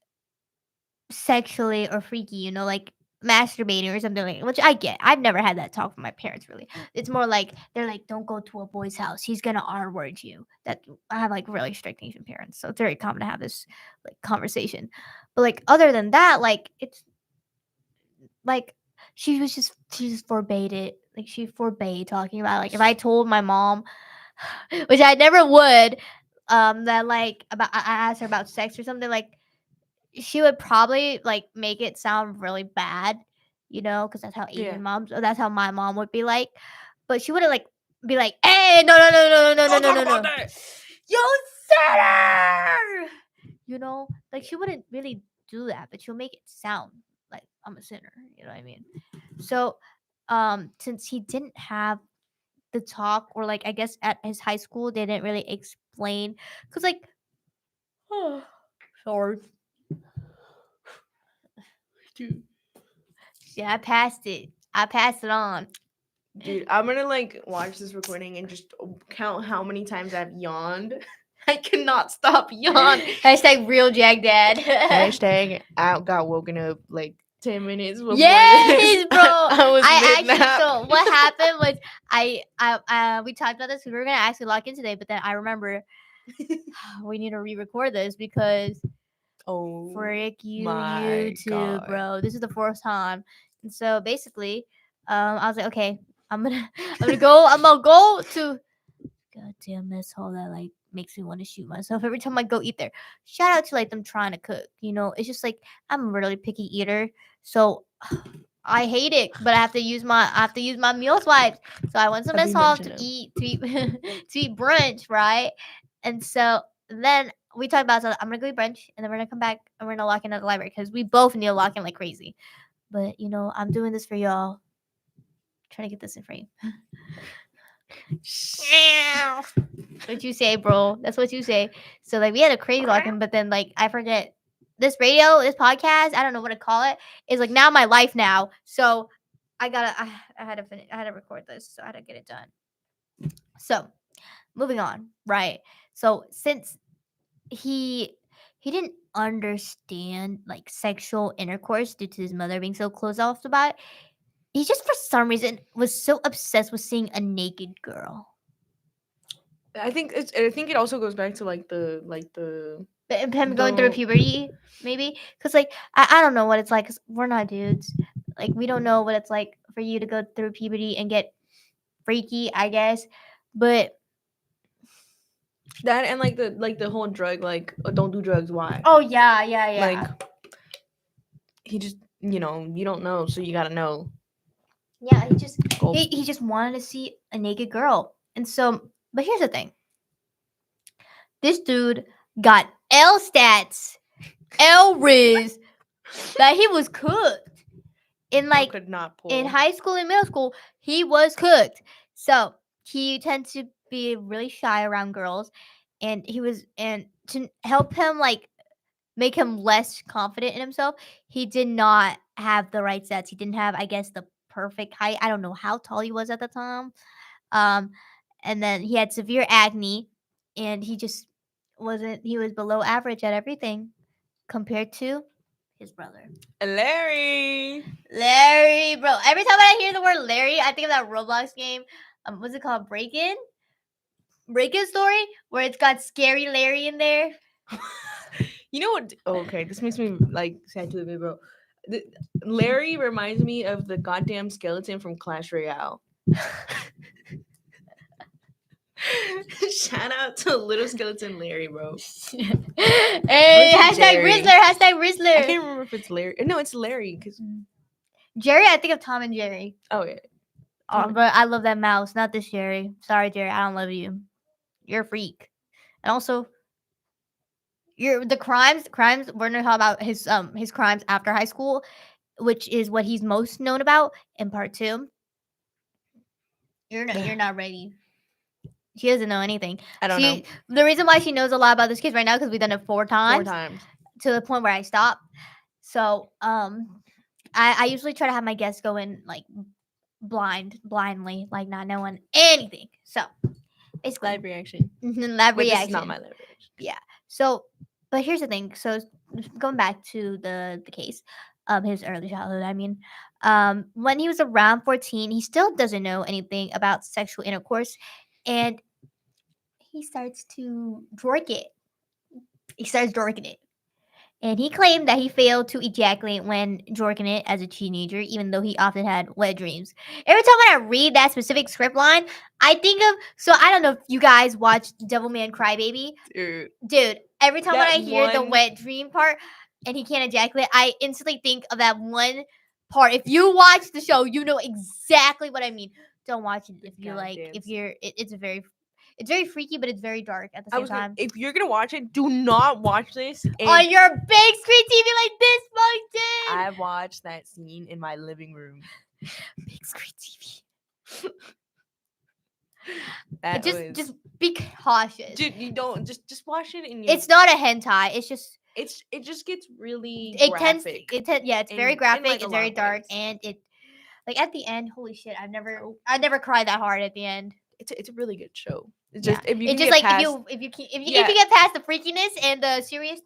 Speaker 1: sexually or freaky, like masturbating or something like, which I get. I've never had that talk from my parents really. It's more like they're like, don't go to a boy's house. He's gonna R word you. That I have like really strict Asian parents, so it's very common to have this like conversation. But like other than that, like it's like she just forbade it. Like she forbade talking about it. Like if I told my mom, which I never would, that like about I asked her about sex or something, like she would probably like make it sound really bad, because that's how
Speaker 2: Yeah.
Speaker 1: Asian moms, or that's how my mom would be like. But she wouldn't like be like, "Hey, no, no, no, no, no, no,
Speaker 2: Don't
Speaker 1: no,
Speaker 2: talk
Speaker 1: no,
Speaker 2: about
Speaker 1: no,
Speaker 2: that.
Speaker 1: you sinner!" Like she wouldn't really do that, but she'll make it sound like I'm a sinner. You know what I mean? So, since he didn't have the talk, or like I guess at his high school they didn't really explain, because like, sorry.
Speaker 2: Dude.
Speaker 1: Yeah, I passed it. I passed it on.
Speaker 2: Dude, I'm gonna like watch this recording and just count how many times I've yawned. I cannot stop yawn.
Speaker 1: Hashtag real Jag Dad.
Speaker 2: Hashtag I got woken up like 10 minutes before this.
Speaker 1: Yes, bro.
Speaker 2: I was
Speaker 1: I
Speaker 2: mid
Speaker 1: actually,
Speaker 2: nap.
Speaker 1: so what happened was we talked about this. We were gonna actually lock in today, but then I remember we need to re-record this because
Speaker 2: Oh
Speaker 1: frick you,
Speaker 2: my
Speaker 1: YouTube,
Speaker 2: god.
Speaker 1: bro. This is the fourth time, and so basically, I was like, okay, I'm gonna go to goddamn mess hall that like makes me want to shoot myself every time I go eat there. Shout out to like them trying to cook. It's just like I'm a really picky eater, so I hate it, but I have to use my meal swipes. So I went to
Speaker 2: I be
Speaker 1: mess hall
Speaker 2: mentioning
Speaker 1: to
Speaker 2: them.
Speaker 1: eat to eat brunch, right? And so then we talked about, so I'm gonna go eat brunch, and then we're gonna come back and we're gonna lock in at the library because we both need to lock in like crazy. But I'm doing this for y'all. Trying to get this in frame. What you say, bro? That's what you say. So like we had a crazy lock-in, but then like I forget this podcast. I don't know what to call it. Is like now my life now. So I had to finish. I had to record this, so I had to get it done. So moving on, right? So since he didn't understand like sexual intercourse due to his mother being so closed off about it, he just for some reason was so obsessed with seeing a naked girl.
Speaker 2: I think it also goes back to like the
Speaker 1: But him going through
Speaker 2: the
Speaker 1: puberty, maybe, because like I don't know what it's like. Cause we're not dudes. Like we don't know what it's like for you to go through puberty and get freaky, I guess. But
Speaker 2: that and like the whole drug don't do drugs, why?
Speaker 1: oh yeah, yeah,
Speaker 2: Like
Speaker 1: yeah,
Speaker 2: he just you don't know, so you gotta know.
Speaker 1: yeah. He just
Speaker 2: Go.
Speaker 1: he just wanted to see a naked girl, and so. But here's the thing: this dude got L stats, L riz, that he was cooked. In
Speaker 2: Bro
Speaker 1: like
Speaker 2: could not
Speaker 1: in
Speaker 2: pull.
Speaker 1: high school and middle school, he was cooked. So he tends to be really shy around girls, and to help him like make him less confident in himself, he did not have the right sets. He didn't have, I guess, the perfect height. I don't know how tall he was at the time. Um, and then he had severe acne, and he just wasn't. He was below average at everything compared to his brother.
Speaker 2: Larry.
Speaker 1: Larry, bro. Every time I hear the word Larry, I think of that Roblox game. What's it called? Break-In? Break-In Story? Where it's got Scary Larry in there.
Speaker 2: You know what? Oh, okay, this makes me like sad to admit, bro. Larry reminds me of the goddamn skeleton from Clash Royale. Shout out to little skeleton Larry, bro.
Speaker 1: Hey, hashtag
Speaker 2: Jerry?
Speaker 1: Rizzler, hashtag
Speaker 2: I
Speaker 1: Rizzler.
Speaker 2: can't remember if it's Larry. No, it's Larry. Cause
Speaker 1: Jerry, I think of Tom and Jerry.
Speaker 2: oh yeah.
Speaker 1: But I love that mouse, not this Jerry. Sorry, Jerry, I don't love you. You're a freak. And also, the crimes. We're gonna talk about his crimes after high school, which is what he's most known about in part 2. You're not ready. She doesn't know anything.
Speaker 2: I don't know.
Speaker 1: The reason why she knows a lot about this case right now because we've done it 4 times.
Speaker 2: 4 times.
Speaker 1: To the point where I stopped. So I usually try to have my guests go in like blindly, like not knowing anything. So basically,
Speaker 2: Live reaction.
Speaker 1: Live
Speaker 2: But
Speaker 1: reaction.
Speaker 2: this is not my live reaction.
Speaker 1: Yeah. So, but here's the thing. So going back to the case of his early childhood, I mean, when he was around 14, he still doesn't know anything about sexual intercourse, and he starts to dork it. He starts dorking it. And he claimed that he failed to ejaculate when jorking it as a teenager, even though he often had wet dreams. Every time when I read that specific script line, I think of, so I don't know if you guys watched Devilman Crybaby. Dude, every time when I hear the wet dream part and he can't ejaculate, I instantly think of that one part. If you watch the show, you know exactly what I mean. Don't watch it if you like, if you're, it's very freaky, but it's very dark at the same time.
Speaker 2: If you're gonna watch it, do not watch this
Speaker 1: on your big screen TV like this, Moncton.
Speaker 2: I watched that scene in my living room.
Speaker 1: Big screen TV. Just be cautious,
Speaker 2: dude. You don't just watch it.
Speaker 1: It's not a hentai. It's just
Speaker 2: it just gets really
Speaker 1: graphic. It's very graphic.
Speaker 2: Like
Speaker 1: it's very dark, and it like at the end. Holy shit! I never cried that hard at the end.
Speaker 2: It's a really good show. It's just if you
Speaker 1: it's
Speaker 2: can
Speaker 1: just
Speaker 2: get
Speaker 1: like
Speaker 2: past,
Speaker 1: if you get past the freakiness and the serious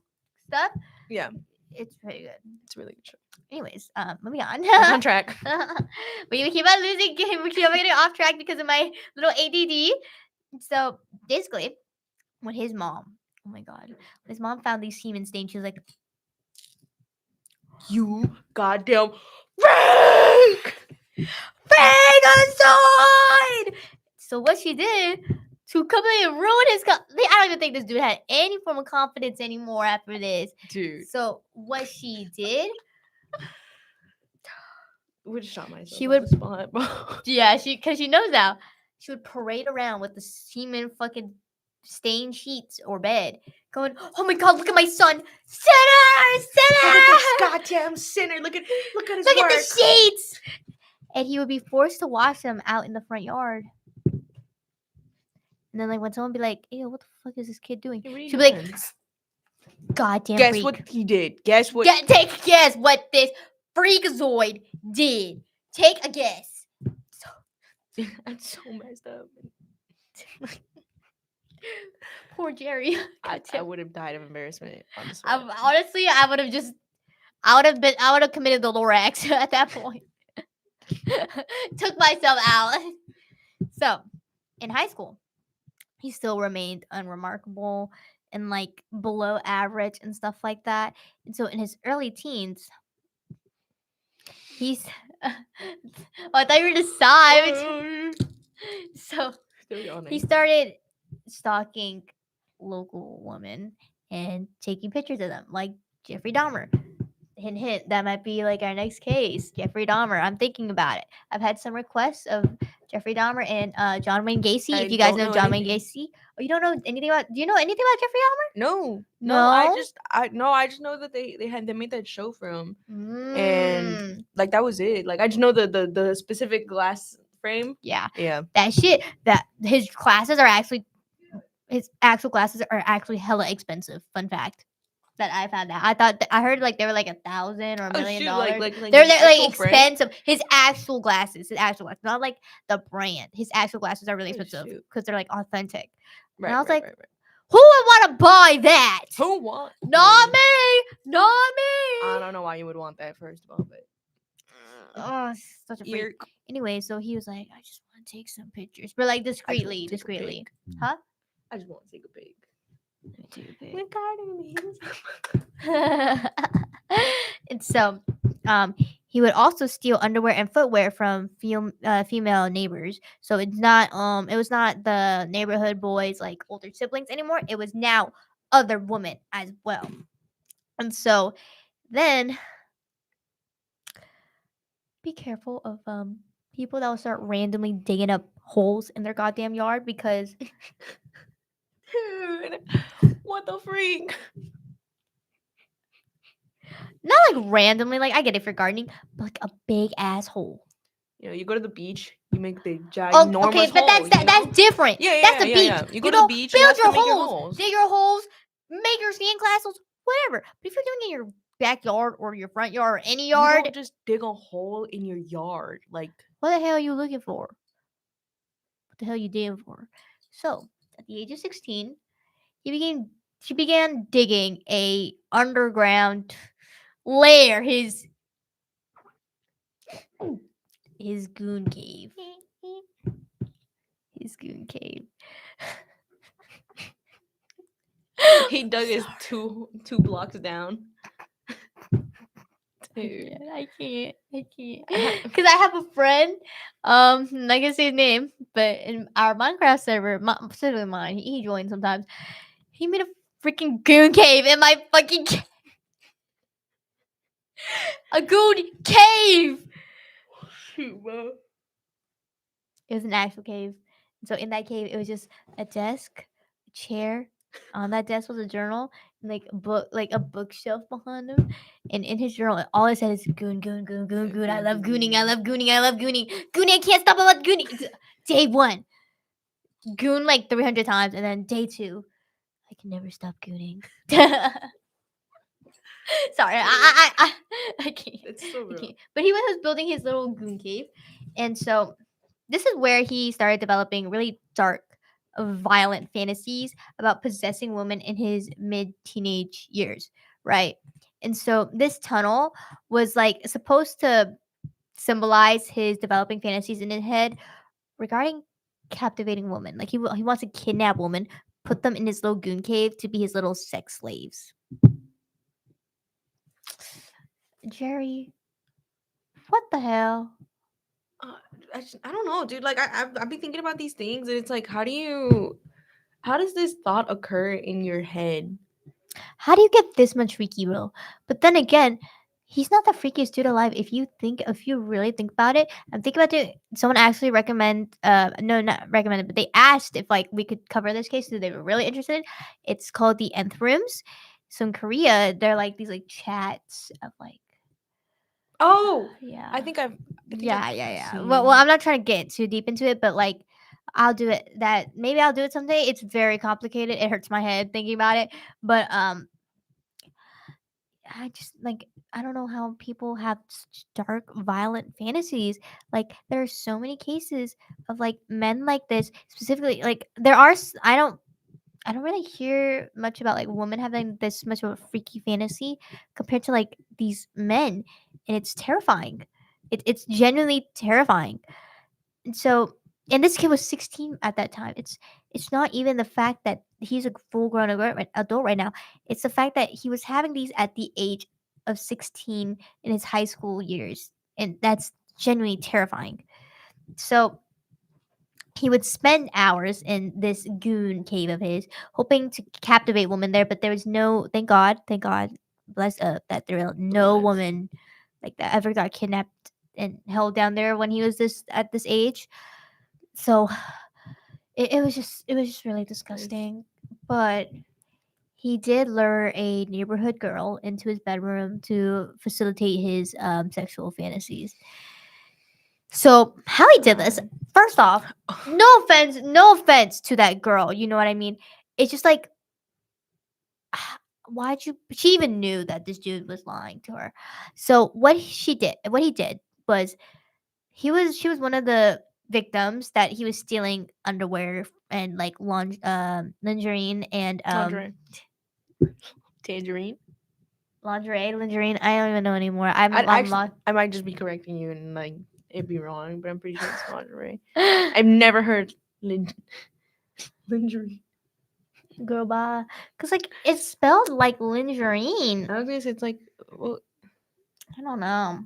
Speaker 1: stuff,
Speaker 2: yeah,
Speaker 1: it's pretty good.
Speaker 2: It's a really good show.
Speaker 1: Anyways, moving on.
Speaker 2: On track.
Speaker 1: we keep on losing. We keep on getting off track because of my little ADD. So basically, when his mom, oh my god, when his mom found these semen stains, she was like,
Speaker 2: "You goddamn Frank
Speaker 1: aside!" So what she did to completely ruin his I don't even think this dude had any form of confidence anymore after this.
Speaker 2: Dude.
Speaker 1: So what she did,
Speaker 2: would shot myself.
Speaker 1: She would
Speaker 2: spot, bro.
Speaker 1: Yeah, because she knows now. She would parade around with the semen fucking stained sheets or bed, going, "Oh my god, look at my son, sinner!
Speaker 2: Look at this goddamn sinner! Look at his
Speaker 1: look
Speaker 2: work.
Speaker 1: at the sheets!" And he would be forced to wash them out in the front yard. And then, like, when someone would be like, "Ew, what the fuck is this kid doing?" She'd be like, "Goddamn
Speaker 2: Guess
Speaker 1: freak.
Speaker 2: what he did? Guess what?
Speaker 1: Take a guess what this freakazoid did. Take a guess."
Speaker 2: That's so messed up.
Speaker 1: Poor Jerry.
Speaker 2: I would have died of embarrassment.
Speaker 1: Honestly, I would have committed the Lorax at that point. Took myself out. So, in high school, he still remained unremarkable and like below average and stuff like that. And so in his early teens, he's I thought you were just sighing. So he started stalking local women and taking pictures of them, like Jeffrey Dahmer. Hint, hint. That might be like our next case, Jeffrey Dahmer. I'm thinking about it. I've had some requests of Jeffrey Dahmer and John Wayne Gacy. If you guys know John Wayne Gacy, oh, you don't know anything about? Do you know anything about Jeffrey Dahmer?
Speaker 2: No. I just know that they made that show for him, and like that was it. Like I just know the specific glass frame.
Speaker 1: Yeah. That shit. That his actual glasses are actually hella expensive. Fun fact. That I found out. I heard like they were like $1,000 or $1 million. Like they're like expensive. His actual glasses, not like the brand. His actual glasses are really expensive because they're like authentic. Right, and I was Who would want to buy that?
Speaker 2: Who wants?
Speaker 1: Not me. Not
Speaker 2: I
Speaker 1: me.
Speaker 2: don't know why you would want that, first of all, but
Speaker 1: Oh, such a freak.
Speaker 2: ear.
Speaker 1: Anyway, so he was like, I just want to take some pictures, but like
Speaker 2: I just want
Speaker 1: discreetly,
Speaker 2: to take a
Speaker 1: discreetly.
Speaker 2: pic.
Speaker 1: Huh?
Speaker 2: I just want to take a pic.
Speaker 1: Let me take a pic.
Speaker 2: Look
Speaker 1: And so, he would also steal underwear and footwear from female neighbors. So it's not it was not the neighborhood boys like older siblings anymore. It was now other women as well. And so then be careful of people that will start randomly digging up holes in their goddamn yard because
Speaker 2: Dude, what the freak?
Speaker 1: not like randomly, like I get it for gardening, but like a big asshole.
Speaker 2: You know, you go to the beach, you make the
Speaker 1: Oh,
Speaker 2: ginormous
Speaker 1: okay, but
Speaker 2: holes.
Speaker 1: that's different.
Speaker 2: Yeah,
Speaker 1: That's the beach.
Speaker 2: You
Speaker 1: You
Speaker 2: go to
Speaker 1: know,
Speaker 2: the beach, you
Speaker 1: build
Speaker 2: have
Speaker 1: your
Speaker 2: to make your
Speaker 1: holes,
Speaker 2: holes.
Speaker 1: dig your holes, make your sandcastles, whatever. But if you're doing it in your backyard or your front yard or any
Speaker 2: You
Speaker 1: yard,
Speaker 2: don't just dig a hole in your yard. Like,
Speaker 1: what the hell are you looking for? What the hell are you digging for? So, at the age of 16, she began digging a underground lair, his goon cave. His goon cave.
Speaker 2: he dug his two blocks down. Dude.
Speaker 1: Yeah, I can't. Because I have a friend, I'm not gonna say his name, but in our Minecraft server, specifically mine, he joins sometimes. He made a freaking goon cave in my fucking a goon cave.
Speaker 2: Shoot, bro.
Speaker 1: It was an actual cave. So in that cave, it was just a desk, a chair. On that desk was a journal and like a bookshelf behind him. And in his journal, all it said is goon, goon, goon, goon, goon. I love gooning. I love gooning. I love gooning. Gooning. I can't stop about gooning. Day 1, goon like 300 times, and then day 2, I can never stop gooning. Sorry, I can't.
Speaker 2: It's so
Speaker 1: I
Speaker 2: real.
Speaker 1: can't. But he was building his little goon cave, and so this is where he started developing really dark, violent fantasies about possessing women in his mid-teenage years, right? And so this tunnel was like supposed to symbolize his developing fantasies in his head regarding captivating women. Like he wants to kidnap women, put them in his little goon cave to be his little sex slaves. Jerry, what the hell?
Speaker 2: Uh, I don't know, dude. Like, I've been thinking about these things, and it's like, how does this thought occur in your head?
Speaker 1: How do you get this much freaky, bro? But then again, he's not the freakiest dude alive. If you really think about it, I'm thinking about it. Someone actually no, not recommended, but they asked if like we could cover this case, so they were really interested. It's called the Nth Rooms. So in Korea, they're like these like chats of like,
Speaker 2: Oh,
Speaker 1: yeah,
Speaker 2: I think I've
Speaker 1: yeah.
Speaker 2: seen.
Speaker 1: Well, I'm not trying to get too deep into it, but like, I'll do it. Maybe I'll do it someday. It's very complicated. It hurts my head thinking about it, but I just like I don't know how people have such dark, violent fantasies. Like there are so many cases of like men like this specifically. Like there are I don't really hear much about like women having this much of a freaky fantasy compared to like these men, and it's terrifying. It's genuinely terrifying. And so, and this kid was 16 at that time. It's not even the fact that he's a full grown adult right now. It's the fact that he was having these at the age of 16 in his high school years, and that's genuinely terrifying. So he would spend hours in this goon cave of his, hoping to captivate women there, but there was no. Thank God, bless that there was no
Speaker 2: Bless.
Speaker 1: woman like that ever got kidnapped and held down there when he was this at this age. So it was just really disgusting. But he did lure a neighborhood girl into his bedroom to facilitate his sexual fantasies. So how he did this, first off, no offense to that girl, you know what I mean? It's just like why'd you she even knew that this dude was lying to her. So what he did was she was one of the victims that he was stealing underwear and like lingerie and
Speaker 2: Lingerie. Tangerine.
Speaker 1: lingerie. I don't even know anymore. I'm lost.
Speaker 2: I might just be correcting you and like it'd be wrong, but I'm pretty sure it's lingerie. I've never heard lingerie.
Speaker 1: Girl, bye. Cause like it's spelled like lingerine.
Speaker 2: I was gonna say it's like, well,
Speaker 1: I don't know.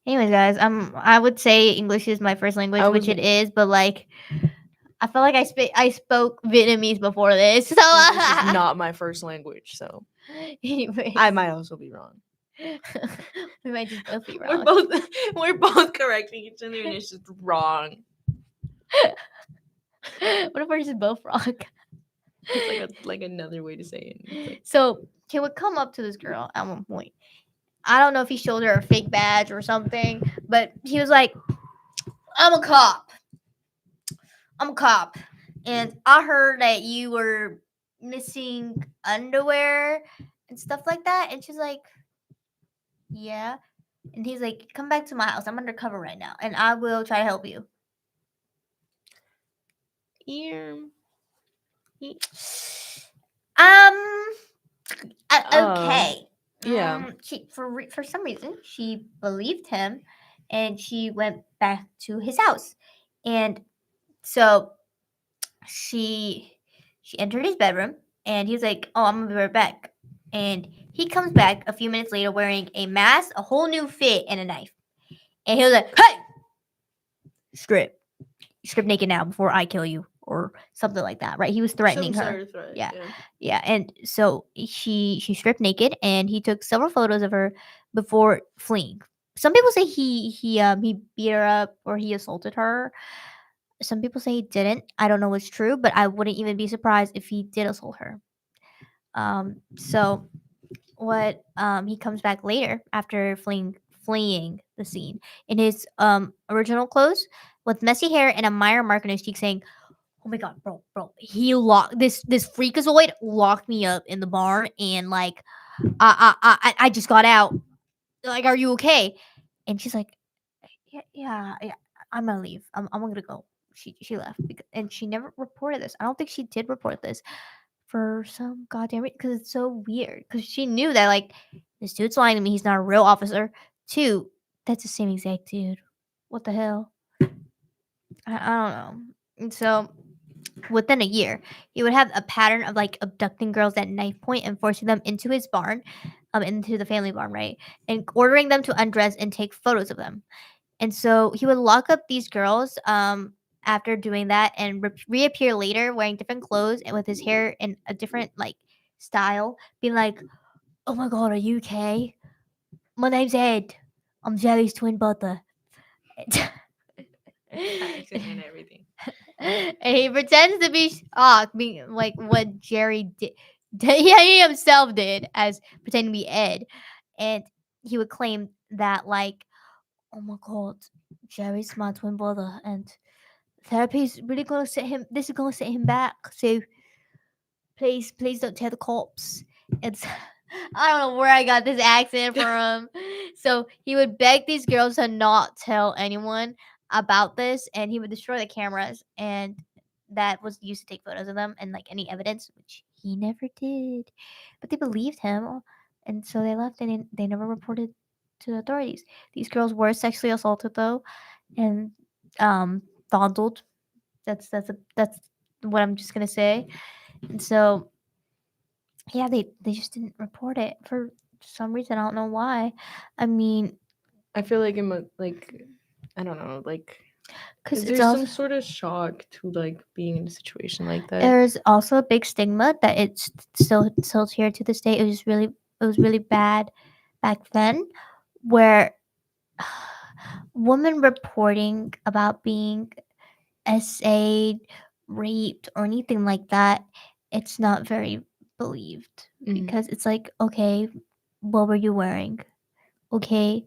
Speaker 1: Anyways, guys, I would say English is my first language,
Speaker 2: I was
Speaker 1: which it is, but like I feel like I spoke Vietnamese before this, so
Speaker 2: English is not my first language, so
Speaker 1: anyways,
Speaker 2: I might also be wrong.
Speaker 1: we might just both be
Speaker 2: We're
Speaker 1: wrong.
Speaker 2: both correcting each other, and it's just wrong.
Speaker 1: What if we're just both wrong?
Speaker 2: It's like another way to say it. It's like,
Speaker 1: So he would come up to this girl at one point. I don't know if he showed her a fake badge or something, but he was like, I'm a cop. I'm a cop. And I heard that you were missing underwear and stuff like that. And she's like, yeah. And he's like, come back to my house. I'm undercover right now. And I will try to help you.
Speaker 2: yeah.
Speaker 1: Okay.
Speaker 2: Yeah.
Speaker 1: She for some reason she believed him, and she went back to his house, and so she entered his bedroom, and he was like, "Oh, I'm gonna be right back," and he comes back a few minutes later wearing a mask, a whole new fit, and a knife, and he was like, "Hey, strip naked now before I kill you," or something like that, right? He was threatening
Speaker 2: Some
Speaker 1: her.
Speaker 2: sort of threat.
Speaker 1: Yeah. Yeah, and so she stripped naked, and he took several photos of her before fleeing. Some people say he beat her up or he assaulted her. Some people say he didn't. I don't know what's true, but I wouldn't even be surprised if he did assault her. So what he comes back later after fleeing the scene in his original clothes with messy hair and a mire mark on his cheek, saying, "Oh my god, bro, he locked this freakazoid locked me up in the barn, and like I just got out. Like, are you okay?" And she's like, yeah, I'm gonna leave. I'm gonna go. She left and she never reported this. I don't think she did report this for some goddamn reason, because it's so weird. Because she knew that like this dude's lying to me. He's not a real officer. Two, that's the same exact dude. What the hell? I don't know. And so within a year, he would have a pattern of like abducting girls at knife point and forcing them into his barn, into the family barn, right? And ordering them to undress and take photos of them. And so he would lock up these girls after doing that and reappear later wearing different clothes and with his hair in a different like style, being like, "Oh my god, are you okay? My name's Ed. I'm Jerry's twin brother."
Speaker 2: Accent and everything.
Speaker 1: And he pretends to be shocked, being like what Jerry did. Yeah, he himself did as pretending to be Ed, and he would claim that like, "Oh my god, Jerry's my twin brother, and therapy's really gonna set him. This is gonna set him back. So please don't tell the cops." It's I don't know where I got this accent from. So he would beg these girls to not tell anyone about this, and he would destroy the cameras, and that was used to take photos of them and like any evidence, which he never did. But they believed him, and so they left, and they never reported to the authorities. These girls were sexually assaulted though, and fondled. That's what I'm just gonna say. And so yeah, they just didn't report it for some reason. I don't know why. I mean,
Speaker 2: I feel like like I don't know, like
Speaker 1: because
Speaker 2: is
Speaker 1: it's
Speaker 2: there
Speaker 1: also
Speaker 2: some sort of shock to like being in a situation like that?
Speaker 1: there's also a big stigma that it's still here to this day. It was really bad back then, where women reporting about being essayed, raped, or anything like that, it's not very believed, because it's like, okay, what were you wearing? Okay,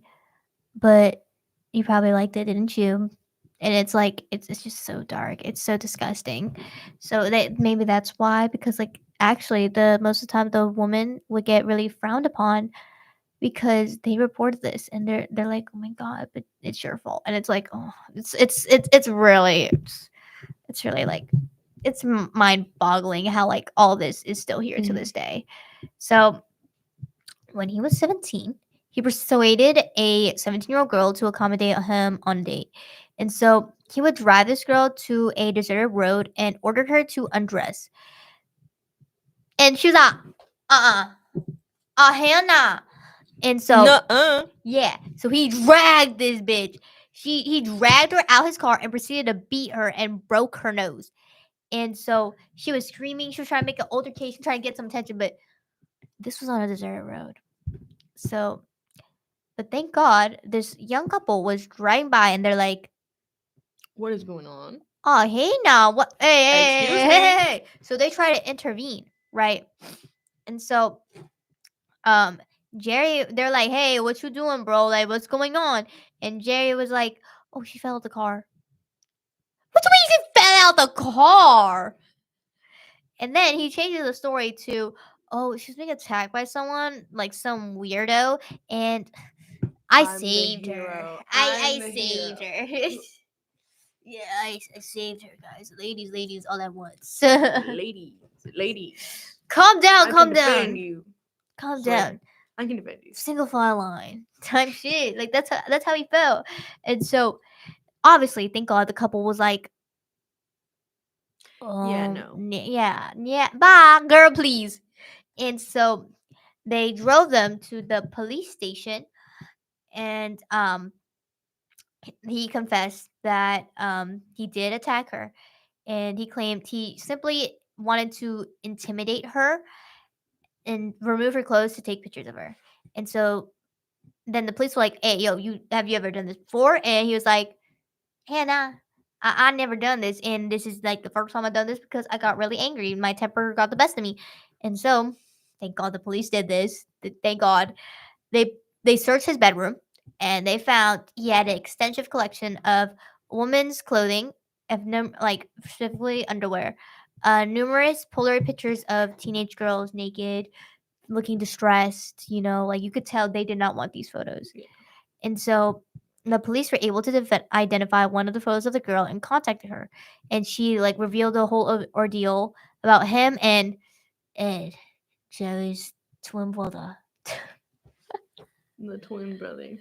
Speaker 1: but you probably liked it, didn't you? And it's like it's just so dark. It's so disgusting. So that maybe that's why, because like actually the most of the time the woman would get really frowned upon because they reported this and they're like, oh my god, but it's your fault, and it's like, oh, it's really it's really like it's mind boggling how like all this is still here to
Speaker 2: Mhm.
Speaker 1: this day. So when he was 17, he persuaded a 17-year-old girl to accommodate him on a date. And so he would drive this girl to a deserted road and ordered her to undress. And she was like, hell nah. And so,
Speaker 2: Nuh-uh.
Speaker 1: yeah, so he dragged this bitch. He dragged her out his car and proceeded to beat her and broke her nose. And so she was screaming. She was trying to make an altercation, trying to get some attention, but this was on a deserted road. So, but thank God, this young couple was driving by and they're like,
Speaker 2: What is going on?
Speaker 1: oh, hey now, what? Hey, hey,
Speaker 2: Excuse
Speaker 1: hey, hey,
Speaker 2: me.
Speaker 1: hey. So they try to intervene, right? And so, um, Jerry, they're like, hey, what you doing, bro? Like, what's going on? And Jerry was like, oh, she fell out the car. What do you mean she fell out the car? And then he changes the story to, oh, she's being attacked by someone, like some weirdo, and I
Speaker 2: I'm the
Speaker 1: saved her.
Speaker 2: hero.
Speaker 1: I
Speaker 2: I'm the
Speaker 1: saved
Speaker 2: hero.
Speaker 1: her. Yeah, I saved her, guys. Ladies, all at once.
Speaker 2: Ladies, ladies,
Speaker 1: Calm down,
Speaker 2: I can
Speaker 1: calm
Speaker 2: defend
Speaker 1: down,
Speaker 2: you.
Speaker 1: calm
Speaker 2: Swear,
Speaker 1: down.
Speaker 2: I can defend you.
Speaker 1: Single file line type shit. Like that's how he felt. And so obviously, thank God, the couple was like,
Speaker 2: Yeah, no.
Speaker 1: yeah, yeah, bye, girl, please. And so they drove them to the police station, and he confessed that he did attack her, and he claimed he simply wanted to intimidate her and remove her clothes to take pictures of her. And so then the police were like, hey, yo, you ever done this before? And he was like, Hannah, I never done this, and this is like the first time I've done this because I got really angry. My temper got the best of me. And so thank God the police did this. Thank God. They searched his bedroom and they found he had an extensive collection of women's clothing, of like specifically underwear, numerous Polaroid pictures of teenage girls naked, looking distressed. You know, like you could tell they did not want these photos.
Speaker 2: Yeah.
Speaker 1: And so the police were able to identify one of the photos of the girl and contacted her, and she like revealed the whole ordeal about him and Ed, Jerry's twin brother.
Speaker 2: The twin brother.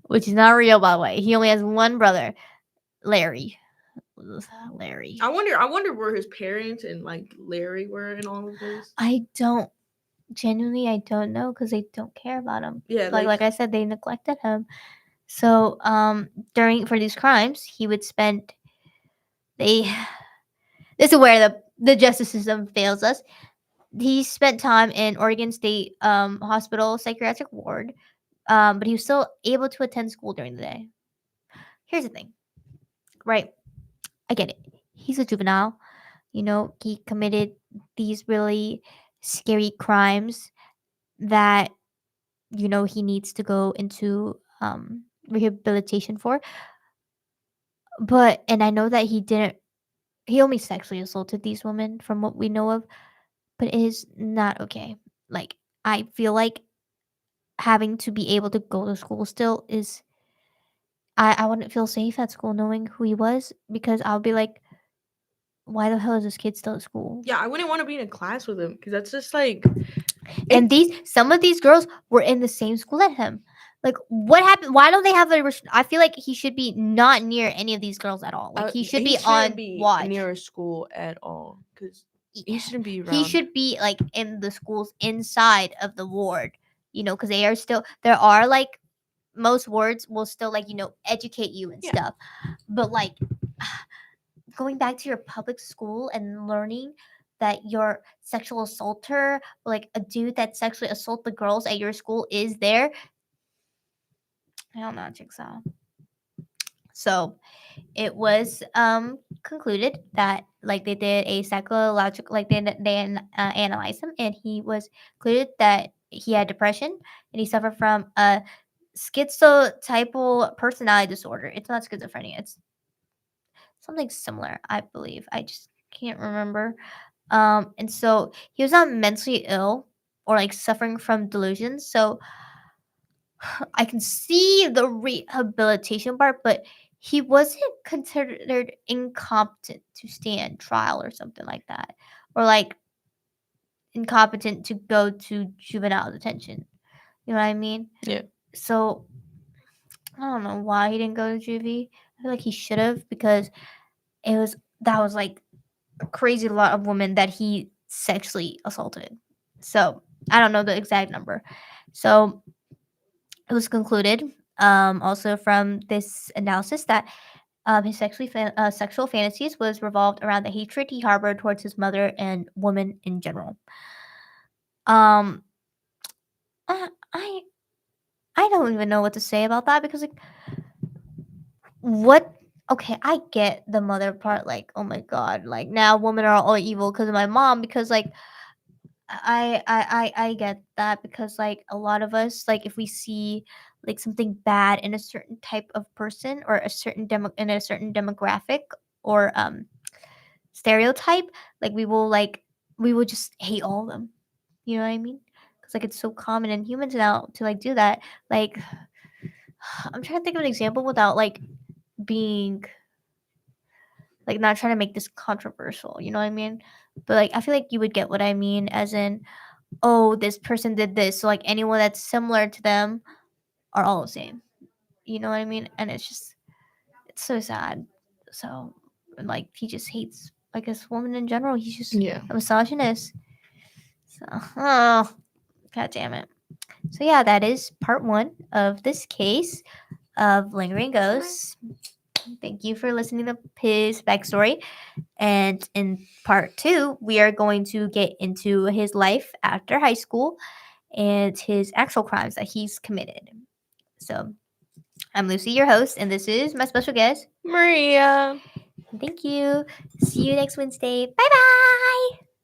Speaker 1: Which is not real, by the way. He only has one brother, Larry. Larry.
Speaker 2: I wonder where his parents and like Larry were in all of this.
Speaker 1: I don't genuinely. I don't know because they don't care about him.
Speaker 2: Yeah,
Speaker 1: Like I said, they neglected him. So during for these crimes, he would spend they. This is where the justice system fails us. He spent time in Oregon State Hospital psychiatric ward, but he was still able to attend school during the day. Here's the thing, right? I get it. He's a juvenile. You know, he committed these really scary crimes that, you know, he needs to go into rehabilitation for. But, and I know that he only sexually assaulted these women from what we know of, but it is not okay. Like, I feel like having to be able to go to school still is, I wouldn't feel safe at school knowing who he was because I'll be like, why the hell is this kid still at school?
Speaker 2: Yeah, I wouldn't want to be in a class with him because that's just like.
Speaker 1: And some of these girls were in the same school at him. Like, what happened? Why don't they have a? I feel like he should be not near any of these girls at all. Like, he should
Speaker 2: He
Speaker 1: be
Speaker 2: shouldn't
Speaker 1: on
Speaker 2: be
Speaker 1: watch.
Speaker 2: near a school at all because he shouldn't be
Speaker 1: He
Speaker 2: around.
Speaker 1: should be like in the schools inside of the ward. You know, because they are still there are like most wards will still like educate you and
Speaker 2: Yeah.
Speaker 1: stuff, but like going back to your public school and learning that your sexual assaulter, like a dude that sexually assault the girls at your school, is there. I don't know, Jigsaw. So it was concluded that like they did a psychological like they analyzed him, and he was concluded that he had depression and he suffered from a schizotypal personality disorder. It's not schizophrenia, it's something similar, I believe. I just can't remember. And so he was not mentally ill or like suffering from delusions. So I can see the rehabilitation part, but he wasn't considered incompetent to stand trial or something like that, or like incompetent to go to juvenile detention. You know what I mean?
Speaker 2: Yeah.
Speaker 1: So I don't know why he didn't go to juvie. I feel like he should have, because that was like a crazy lot of women that he sexually assaulted. So I don't know the exact number. So it was concluded, also from this analysis, that his sexual fantasies was revolved around the hatred he harbored towards his mother and women in general. Um, I I don't even know what to say about that, because like, what? Okay, I get the mother part. Like, oh my god, like now women are all evil because of my mom. Because like I get that, because like a lot of us, like if we see like something bad in a certain type of person, or a certain in a certain demographic, or stereotype, like we will just hate all of them. You know what I mean? Because like it's so common in humans now to like do that. Like I'm trying to think of an example without like being like, not trying to make this controversial. You know what I mean? But like I feel like you would get what I mean, as in, oh, this person did this, so like anyone that's similar to them are all the same. You know what I mean? And it's so sad. So, and like he just hates, I guess, women in general. He's just
Speaker 2: Yeah.
Speaker 1: a misogynist. So, oh, god damn it. So yeah, that is part one of this case of lingering ghosts. Thank you for listening to his backstory. And in part two, we are going to get into his life after high school and his actual crimes that he's committed. So I'm Lucy, your host, and this is my special guest,
Speaker 2: Maria.
Speaker 1: Thank you. See you next Wednesday. Bye bye.